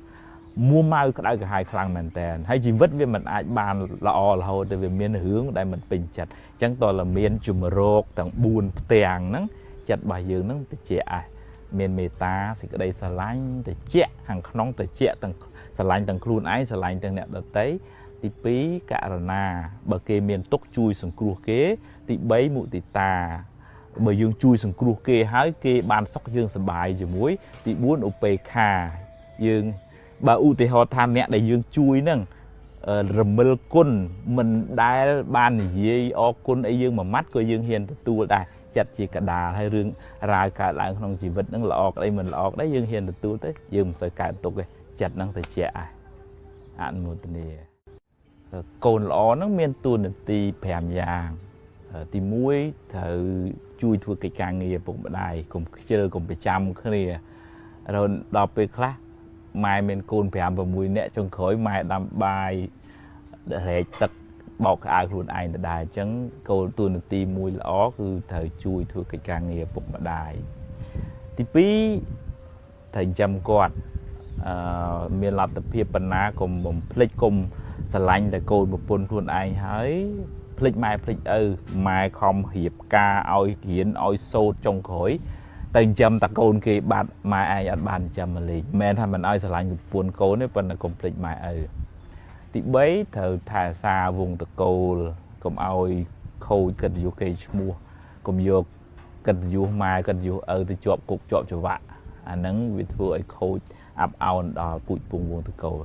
មួម៉ៅក្តៅក្រហាយខ្លាំងមែនតើហើយជីវិតវាមិនអាចបានល្អរហូតតែវាមានរឿងដែលមិនពេញចិត្តអញ្ចឹងតើតែមានជំរកទាំង4ផ្ទាំងហ្នឹងចិត្តរបស់យើងហ្នឹងត្រជាក់មានមេត្តាសេចក្តីស្រឡាញ់ត្រជាក់ខាងក្នុងត្រជាក់ទាំងស្រឡាញ់ទាំងខ្លួនឯងស្រឡាញ់ទាំងអ្នកដទៃទី2ករណាបើគេមានទុក្ខជួយសង្គ្រោះគេទី3មុទិតាបើយើងជួយសង្គ្រោះគេហើយគេបានសុខយើងសប្បាយជាមួយទី4ឧបេក្ខាយើងបើឧទាហរណ៍ថាអ្នកដែលយើងជួយហ្នឹងរមិលគុណមិនដែលបាននិយាយអរគុណអីយើងមួយម៉ាត់ក៏យើងហ៊ានទទួលដែរ ចិត្តជាកដាលហើយរឿងរាវកើតឡើងក្នុងជីវិតហ្នឹងល្អក្តីមិនល្អក្តីយើងហ៊ានទទួលទៅយើងមិនសូវកើតទុកទេចិត្តហ្នឹងទៅជាអនុមោទនាកូនល្អហ្នឹងមានតួនាទី5យ៉ាងទី1ត្រូវជួយធ្វើកិច្ចការងារឪពុកម្ដាយកុំខ្ជិលកុំប្រចាំគ្នាដល់ពេលខ្លះម៉ែមានកូន5 6នាក់ចុងក្រោយម៉ែដាំបាយរែកទឹកបោកក្អៅខ្លួនឯងទៅដែរអញ្ចឹងគោលតួនាទីមួយល្អគឺត្រូវជួយធ្វើកិច្ចការងារឪពុកម្ដាយទី2ត្រូវចាំគាត់មានលទ្ធភាពបណ្ណាកុំបំភ្លេចកុំស្រឡាញ់តែកូនប្រពន្ធខ្លួនឯងហើយភ្លេចម៉ែភ្លេចឪម៉ែខំរៀបការឲ្យរៀនឲ្យសូត្រចុងក្រោយតែចិញ្ចឹមតែកូនគេបាត់ម៉ែឯងអត់បានចិញ្ចឹមមកលេងមិនមែនថាមិនឲ្យស្រឡាញ់ប្រពន្ធកូនទេប៉ុន្តែកុំភ្លេចម៉ែឪទី3ត្រូវថែរក្សាវងតកូលកុំឲ្យខូចកិត្តិយសគេឈ្មោះកុំយកកិត្តិយសម៉ែកិត្តិយសឪទៅជាប់គុកជាប់ច្បាក់អាហ្នឹងវាធ្វើឲ្យខូចអាប់អោនដល់ពូជពងវងតកូល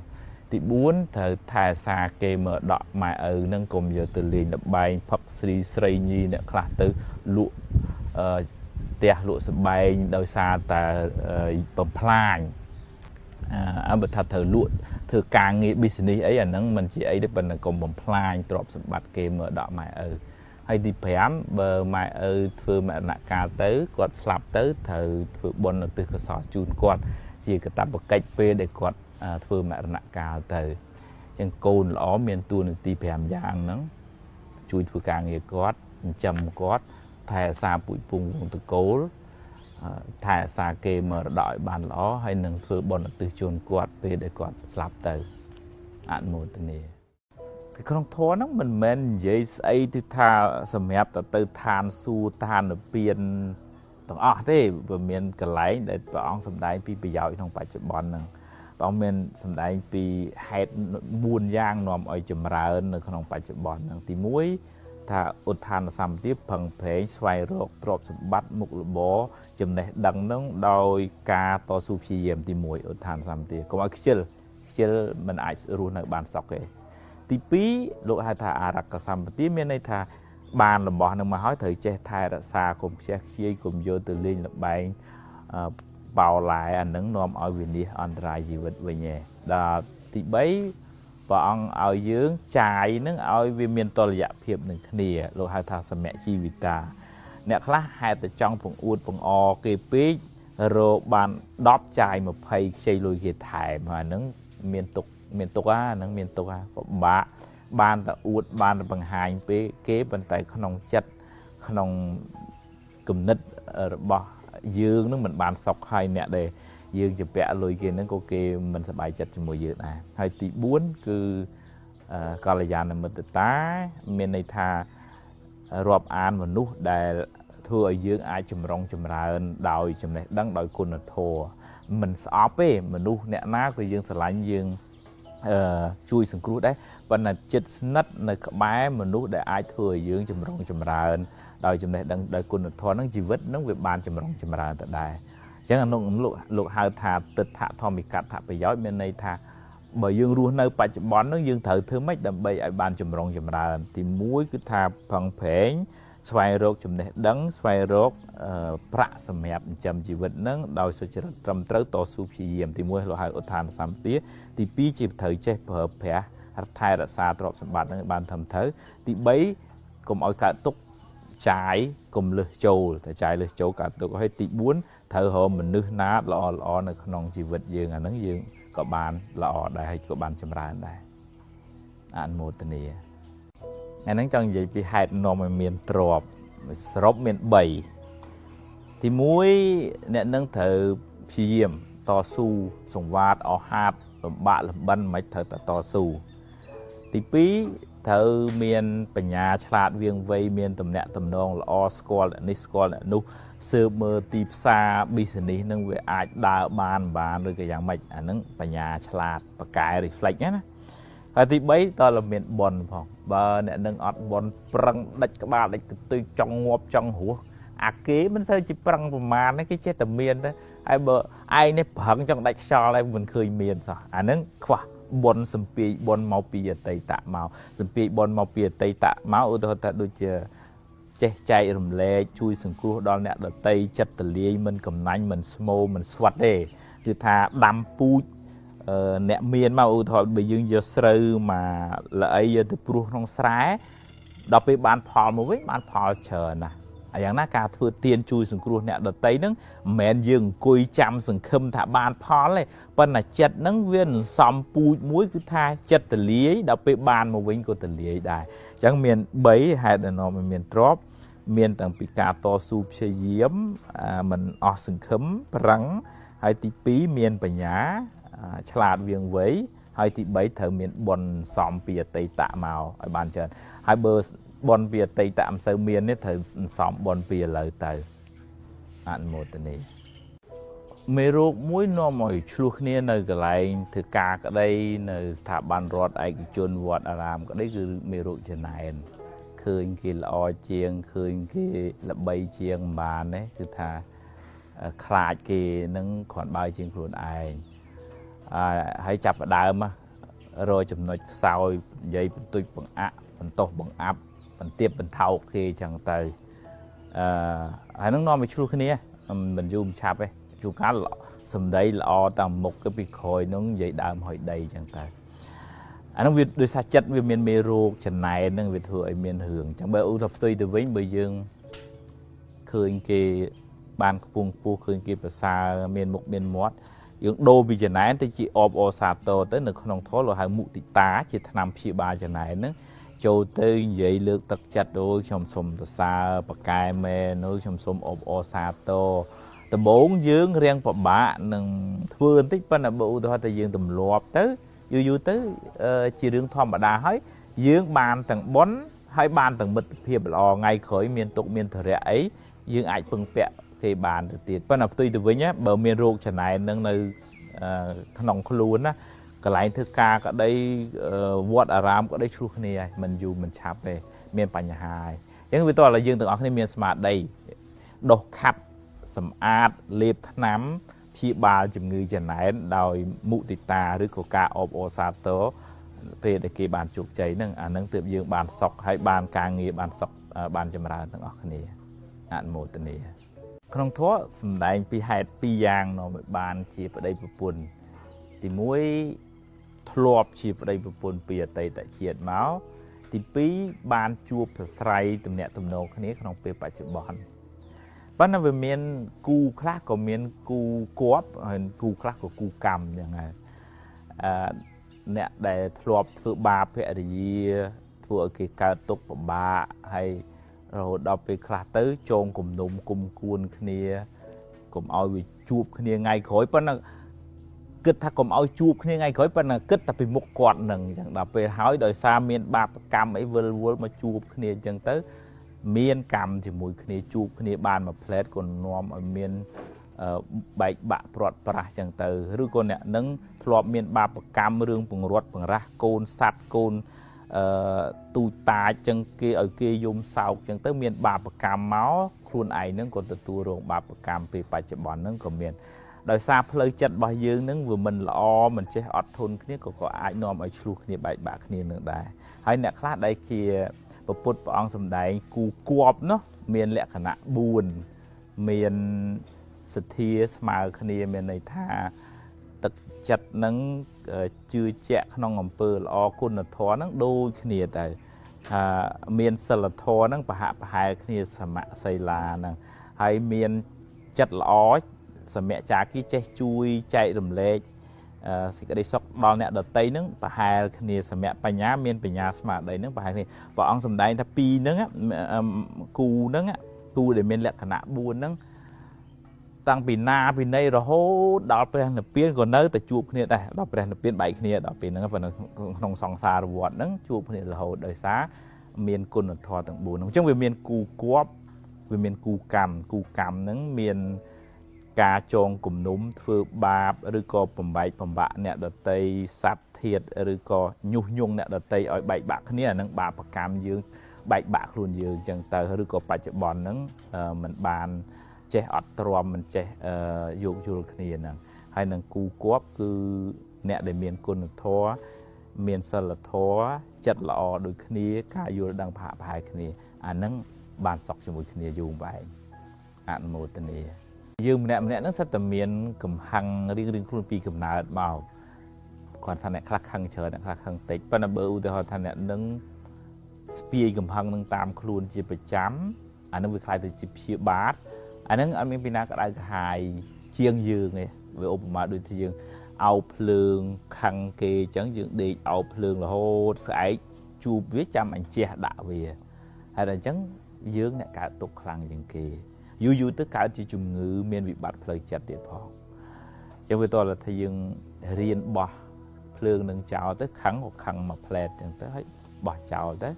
ទី4ត្រូវថែរក្សាគេមកដកម៉ែឪហ្នឹងកុំយកទៅលេងល្បែងផឹកស្រីស្រីញីអ្នកខ្លះទៅលក់ផ្ទះលក់សម្បែងដោយសារតែបំផ្លាញបើថាត្រូវលក់ធ្វើការងារ business អីអាហ្នឹងមិនជាអីទេប៉ុន្តែកុំបំផ្លាញទ្រព្យសម្បត្តិគេមកដកម៉ែឪហើយទី5បើម៉ែឪធ្វើមរណកាលទៅគាត់ស្លាប់ទៅត្រូវធ្វើបុណ្យឧទ្ទិសកុសលជូនគាត់ជាកាតព្វកិច្ចពេលដែលគាត់ធ្វើមរណកាលទៅអញ្ចឹងកូនល្អមានតួនាទី5យ៉ាងហ្នឹងជួយធ្វើការងារគាត់ចិញ្ចឹមគាត់ថែរក្សាពូជពងវងតកូលថែរក្សាគេមរតកឲ្យបានល្អហើយនឹងធ្វើបុណ្យឧទ្ទិសជូនគាត់ពេលដែលគាត់ស្លាប់ទៅអនុមោទនាក្នុងធម៌ហ្នឹងមិនមែននិយាយស្អីទៅថាសម្រាប់ទៅឋានសួគ៌ឋាននិព្វានទាំងអស់ទេវាមានកន្លែងដែលព្រះអង្គសម្ដែងពីប្រយោជន៍ក្នុងបច្ចុប្បន្នហ្នឹងព្រះអង្គមានសម្ដែងពីហេតុ4យ៉ាងនាំឲ្យចម្រើននៅក្នុងបច្ចុប្បន្នហ្នឹងទី1ថាឧទ្ធានសម្បទាផឹងប្រេងស្វែងរកទ្រព្យសម្បត្តិមុខរបរចំណេះដឹងហ្នឹងដោយការតស៊ូព្យាយាមទី1ឧទ្ធានសម្បទាកុំឲ្យខ្ជិលមិនអាចរស់នៅបានសុខទេទី2លោកហៅថាអារក្ខសម្បទាមានន័យថាបានរបស់នឹងមកហើយត្រូវចេះថែរក្សាកុំខ្ជះខ្ជាយកុំយកទៅលេងល្បែងបោឡែអានឹងនាំឲ្យវិនាសអន្តរាយជីវិតវិញឯដល់ទី3ព្រះអង្គឲ្យយើងចាយនឹងឲ្យវាមានតុល្យភាពនឹងគ្នាលោកហៅថាសមជីវិតាអ្នកខ្លះហេតុតែចង់ពង្អួតពង្អគេពេករកបាន10ចាយ20ខ្ចីលុយគេថែមអាហ្នឹងមានទុកហ្នឹងមានទុកពិបាកបានតែអួតបានតែបង្ហាញពេកគេប៉ុន្តែក្នុងចិត្តក្នុងគំនិតរបស់យើងនឹងមិនបានសុខហើយអ្នកដែលយើងជពាក់លុយគេហ្នឹងក៏គេមិនសប្បាយចិត្តជាមួយយើងដែរហើយទី4គឺកល្យាណមិត្តតាមានន័យថារាប់អានមនុស្សដែលធ្វើឲ្យយើងអាចចម្រុងចម្រើនដោយចំណេះដឹងដោយគុណធម៌មិនស្អប់ទេមនុស្សអ្នកណាក៏យើងស្រឡាញ់យើងជួយសង្គ្រោះដែរប៉ុន្តែចិត្តស្និទ្ធនៅក្បែរមនុស្សដែលអាចធ្វើឲ្យយើងចម្រុងចម្រើនដោយចំណេះដឹងដោយគុណធម៌ហ្នឹងជីវិតហ្នឹងវាបានចម្រុងចម្រើនទៅដែរអញ្ចឹងលោកហៅថាទិដ្ឋធម្មិកថប្រយោជន៍មានន័យថាបើយើងរស់នៅបច្ចុប្បន្នហ្នឹងយើងត្រូវធ្វើម៉េចដើម្បីឲ្យបានចម្រុងចម្រើនទី1គឺថាផឹងប្រេងស្វែងរកចំណេះដឹងស្វែងរកប្រាក់សម្រាប់ចិញ្ចឹមជីវិតហ្នឹងដោយសុចរិតត្រឹមត្រូវតស៊ូព្យាយាមទី1លោកហៅឧទ្ធានសម្បទាទី2ជាត្រូវចេះប្រើប្រាស់ថែរក្សាទ្រព្យសម្បត្តិហ្នឹងបានត្រឹមត្រូវទី3កុំឲ្យកើតទុក្ខចាយកុំលឹះចូលតែចាយលឹះចូលកើតទុក្ខហើយទី4ត្រូវរកមនុស្សណាល្អនៅក្នុងជីវិតយើងអាហ្នឹងយើងក៏បានល្អដែរហើយក៏បានចម្រើនដែរអនុមោទនាថ្ងៃហ្នឹងចង់និយាយពីហេតុនាំឲ្យមានទ្រព្យសរុបមាន3ទី1អ្នកនឹងត្រូវព្យាយាមតស៊ូសង្វាតអស់ហាត់លំបាកលំបិនមិនត្រូវតែតស៊ូទី2ត្រូវមានបញ្ញាឆ្លាតវាងវៃមានទំនាក់ទំនងល្អស្គាល់អ្នកនេះស្គាល់អ្នកនោះស៊ើបមើលទីផ្សារ business នឹងវាអាចដើរបានឬក៏យ៉ាងម៉េចអាហ្នឹងបញ្ញាឆ្លាតបកកែ reflect ណាហើយទី3តើមានប៉ុនផងបើអ្នកនឹងអត់ប៉ុនប្រឹងដាច់ក្បាលដាច់កន្ទុយចង់ងាប់ចង់រស់អាគេមិនសូវជាប្រឹងប្រមាណទេគេចេះតែមានទេហើយបើឯងនេះប្រឹងចង់ដាច់ខ្យល់ហើយមិនឃើញមានសោះអាហ្នឹងខ្វះបុណ្យសំពាយបុណ្យមកពីអតីតមកសំពាយបុណ្យមកពីអតីតមកឧទាហរណ៍ថាដូចជា ចេះចែករំលែកជួយសង្គ្រោះដល់អ្នកដទៃចិត្តទលាយមិនកំណាញ់មិនស្មោមិនស្វាត់ទេគឺថាដាំពូជអ្នកមានមកឧទាហរណ៍បើយើងយកស្រូវមកល្អីយកទៅព្រោះក្នុងស្រែដល់ពេលបានផលមកវិញបានផលច្រើនណាស់យ៉ាងណាការធ្វើទៀនជួយសង្គ្រោះអ្នកដទៃហ្នឹងមិនមែនយើងអង្គុយចាំសង្ឃឹមថាបានផលទេប៉ុន្តែចិត្តហ្នឹងវានឹងសំពូជមួយគឺថាចិត្តទលាយដល់ពេលបានមកវិញក៏ទលាយដែរអញ្ចឹងមាន3ហេតុដែលនាំឲ្យមានទ្រព្យមានតាំងពីការតស៊ូព្យាយាមមិនអស់សង្ឃឹមប្រឹងហើយទី2មានបញ្ញាឆ្លាតវាងវៃហើយទី3ត្រូវមានបុណ្យសំពីអតីតមកឲ្យបានច្រើនហើយបើបុណ្យពីអតីតមិនសូវមាននេះត្រូវសំបុណ្យពីឥឡូវទៅអនុមោទនាមេរោគមួយនាំឲ្យឆ្លោះគ្នានៅកន្លែងធ្វើការក្តីនៅស្ថាប័នរដ្ឋឯកជនវត្តអារាមក្តីគឺមេរោគចំណែនឃើញគេល្អជាងឃើញគេល្បីជាងមិនបានទេគឺថាខ្លាចគេនឹងគ្រាន់បើជាងខ្លួនឯងហើយចាប់ផ្ដើមរកចំណុចខ្សោយនិយាយបន្តិចបង្អាក់បន្ទោសបង្អាប់បន្ទាបបន្ថោកគេចឹងទៅហើយនឹងនាំឲ្យឆ្លោះគ្នាមិនយូរមិនឆាប់ទេជួនកាលសម្ដីល្អតាមមុខទៅពីក្រោយនឹងនិយាយដើមហើយដីចឹងទៅអានោះវាដោយសារចិត្តវាមានមេរោគចំណែននឹងវាធ្វើឲ្យមានរឿងចឹងបើឧទាហរណ៍ផ្ទុយទៅវិញបើយើងឃើញគេបានខ្ពង់ខ្ពស់ឃើញគេប្រសើរមានមុខមានមាត់យើងដូរពីចំណែនទៅជាអបអសាទរទៅនៅក្នុងធម៌លោកហៅមុទិតាជាថ្នាំព្យាបាលចំណែនហ្នឹងចូលទៅនិយាយលើកទឹកចិត្តដូចខ្ញុំសុំសរសើរបកែមែននោះខ្ញុំសុំអបអសាទរដំបូងយើងរៀងពិបាកនឹងធ្វើបន្តិចប៉ុន្តែបើឧទាហរណ៍ថាយើងទម្លាប់ទៅយូរទៅជារឿងធម្មតាហើយយើងបានទាំងបុណ្យហើយបានទាំងមិត្តភាពល្អថ្ងៃក្រោយមានទុកមានធរៈអីយើងអាចពឹងពាក់គេបានទៅទៀតប៉ុន្តែផ្ទុយទៅវិញបើមានរោគចំណែននឹងនៅក្នុងខ្លួនណាកន្លែងធ្វើការក្តីវត្តអារាមក្តីឆ្លោះគ្នាហើយមិនយូរមិនឆាប់ទេមានបញ្ហាហើយអញ្ចឹងវាតើឲ្យយើងទាំងអស់គ្នាមានស្មារតីដុសខាត់សម្អាតលេបថ្នាំព្យាបាលជំងឺចំណែនដោយមុទិតាឬក៏ការអបអរសាទរពេលដែលគេបានជោគជ័យហ្នឹងអាហ្នឹងទើបយើងបានសុខហើយបានការងារបានសុខបានចម្រើនទាំងអស់គ្នាអនុមោទនាក្នុងធម៌សម្ដែងពីហេតុ2យ៉ាងនាំឲ្យបានជាប្តីប្រពន្ធទី1ធ្លាប់ជាប្តីប្រពន្ធពីអតីតជាតិមកទី2បានជួបប្រស្រ័យទំនាក់ទំនងគ្នាក្នុងពេលបច្ចុប្បន្នប៉ុន្តែវាមានគូខ្លះក៏មានគូគប់ហើយគូខ្លះក៏គូកម្មយ៉ាងហ្នឹងអ្នកដែលធ្លាប់ធ្វើបាបភរិយាធ្វើឲ្យគេកើតទុក្ខពិបាកហើយរហូតដល់ពេលខ្លះទៅចងគំនុំគុំគួនគ្នាកុំឲ្យវាជួបគ្នាថ្ងៃក្រោយប៉ុន្តែគិតថាកុំឲ្យជួបគ្នាថ្ងៃក្រោយប៉ុន្តែគិតតែពីមុខគាត់នឹងអញ្ចឹងដល់ពេលហើយដោយសារមានបាបកម្មអីវិលវល់មកជួបគ្នាអញ្ចឹងទៅមានកម្មជាមួយគ្នាជួបគ្នាបានមួយផ្លែតក៏នាំឲ្យមានបែកបាក់ព្រាត់ប្រាសអញ្ចឹងទៅឬក៏អ្នកនឹងធ្លាប់មានបាបកម្មរឿងពង្រត់បង្រាស់កូនសัตว์កូនទូចតាចចឹងគេឲ្យគេយំសោកចឹងទៅមានបាបកម្មមកខ្លួនឯងហ្នឹងក៏ទទួលរងបាបកម្មពេលបច្ចុប្បន្នហ្នឹងក៏មានដោយសារផ្លូវចិត្តរបស់យើងហ្នឹងវាមិនល្អមិនចេះអត់ធន់គ្នាក៏អាចនាំឲ្យឆ្លោះគ្នាបែកបាក់គ្នានឹងដែរហើយអ្នកខ្លះដែលជាពុទ្ធព្រះអង្គសម្ដែងគូគប់នោះមានលក្ខណៈ4មានសទ្ធាស្មើគ្នាមានន័យថាទឹកចិត្តនឹងជឿជាក់ក្នុងអំពើល្អគុណធម៌ហ្នឹងដូចគ្នាទៅមានសិលធម៌ហ្នឹងប្រហាក់ប្រហែលគ្នាសមសីលាហ្នឹងហើយមានចិត្តល្អសមចាគីចេះជួយចែករំលែកសេចក្តីសុខដល់អ្នកដតីហ្នឹងប្រហែលគ្នាសមបញ្ញាមានបញ្ញាស្មារតីហ្នឹងប្រហែលគ្នាព្រះអង្គសម្ដែងថាពីរហ្នឹងគូហ្នឹងគូដែលមានលក្ខណៈ4ហ្នឹងតាំងពីណាពីណីរហូតដល់ព្រះនិព្វានក៏នៅតែជួបគ្នាដែរដល់ព្រះនិព្វានបែកគ្នាដល់ពេលហ្នឹងប៉ុន្តែក្នុងសង្សារវដ្តហ្នឹងជួបគ្នារហូតដោយសារមានគុណធម៌ទាំង4ហ្នឹងអញ្ចឹងវាមានគូគប់វាមានគូកម្មហ្នឹងមានការចងគំនុំធ្វើបាបឬក៏បំបែកបំបាក់អ្នកដតីសត្វធាតុឬក៏ញុះញង់អ្នកដតីឲ្យបែកបាក់គ្នាអាហ្នឹងបាបកម្មយើងបែកបាក់ខ្លួនយើងអញ្ចឹងទៅឬក៏បច្ចុប្បន្នហ្នឹងมันបានចេះអត់ទ្រាំមិនចេះយោគយល់គ្នាហ្នឹងហើយនឹងគូគប់គឺអ្នកដែលមានគុណធម៌មានសិលធម៌ចិត្តល្អដូចគ្នាការយល់ដឹងប្រហាក់ប្រហែលគ្នាអាហ្នឹង បានសក់ជាមួយគ្នាយូរបែបអនុមោទនាយើងម្នាក់ហ្នឹងសិតតែមានកំហឹងរៀងខ្លួនពីកំណើតមកគាត់ថាអ្នកខ្លះខឹងច្រើនអ្នកខ្លះខឹងតិចប៉ុន្តែបើឧទាហរណ៍ថាអ្នកនឹងស្ពាយកំហឹងនឹងតាមខ្លួនជាប្រចាំអានឹងវាខ្លាយទៅជាព្យាបាទអានឹងអត់មានពីណាក្តៅក្រហាយជាងយើងទេវាឧបមាដូចជាយើងអោបភ្លើងខឹងគេអញ្ចឹងយើងដេកអោបភ្លើងរហូតស្អែកជួបវាចាំអញ្ចេះដាក់វាហើយដល់អញ្ចឹងយើងអ្នកកើតទុកខ្លាំងជាងគេយូរទៅកើតជាជំងឺមានវិបត្តិផ្លូវចិត្តទៀតផងអញ្ចឹងវាតើថាយើងរៀនបោះភ្លើងនឹងចោលទៅខឹងក៏ខឹងមកផ្លែតអញ្ចឹងទៅហើយបោះចោលទៅ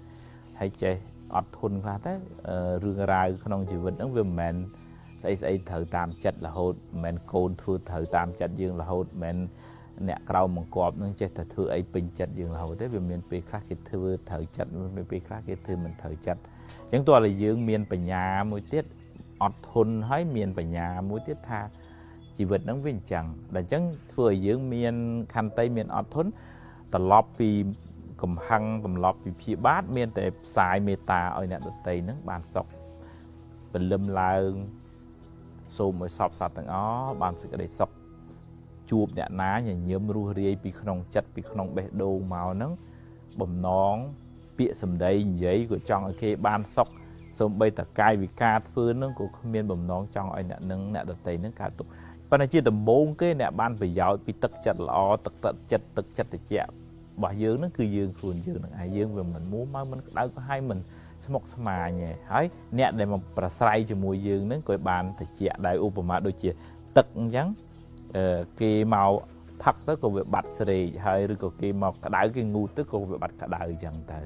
ហើយចេះអត់ធន់ខ្លះទៅរឿងរ៉ាវក្នុងជីវិតហ្នឹងវាមិនមែនស្អីត្រូវតាមចិត្តរហូតមិនមែនកូនធ្វើត្រូវតាមចិត្តយើងរហូតមិនមែនអ្នកក្រៅបង្គាប់នឹងចេះតែធ្វើអីពេញចិត្តយើងរហូតទេវាមានពេលខ្លះគេធ្វើត្រូវចិត្តមានពេលខ្លះគេធ្វើមិនត្រូវចិត្តអញ្ចឹងតើឲ្យយើងមានបញ្ញាមួយទៀតអត់ធន់ហើយមានបញ្ញាមួយទៀតថាជីវិតហ្នឹងវាអញ្ចឹងដល់អញ្ចឹងធ្វើឲ្យយើងមានខន្តីមានអត់ធន់ត្រឡប់ពីកំហឹងត្រឡប់ពីព្យាបាទមានតែផ្សាយមេត្តាឲ្យអ្នកដទៃហ្នឹងបានសុខពលឹមឡើងសូមឲ្យសពសត្វទាំងអស់បានសេចក្តីសុខជួបអ្នកណាញញឹមរស់រាយពីក្នុងចិត្តពីក្នុងបេះដូងមកហ្នឹងបំណងពាក្យសម្ដីនិយាយក៏ចង់ឲ្យគេបានសុខសូម្បីតែកាយវិការធ្វើហ្នឹងក៏គ្មានបំណងចង់ឲ្យអ្នកនឹងអ្នកដទៃហ្នឹងកើតទុក្ខប៉ុន្តែជាដំបូងគេអ្នកបានប្រយោជន៍ពីទឹកចិត្តល្អទឹកចិត្តត្រជាក់របស់យើងហ្នឹងគឺយើងខ្លួនយើងហ្នឹងឯងយើងវាមិនមួមកមិនក្តៅក្រហាយមិនស្មុគស្មាញទេហើយអ្នកដែលមកប្រស្រ័យជាមួយយើងហ្នឹងក៏បានត្រជាក់ដែរឧបមាដូចជាទឹកអញ្ចឹងគេមកផឹកទៅក៏វាបាត់ស្រេកហើយឬក៏គេមកក្តៅគេងូតទៅក៏វាបាត់ក្តៅអញ្ចឹងទៅ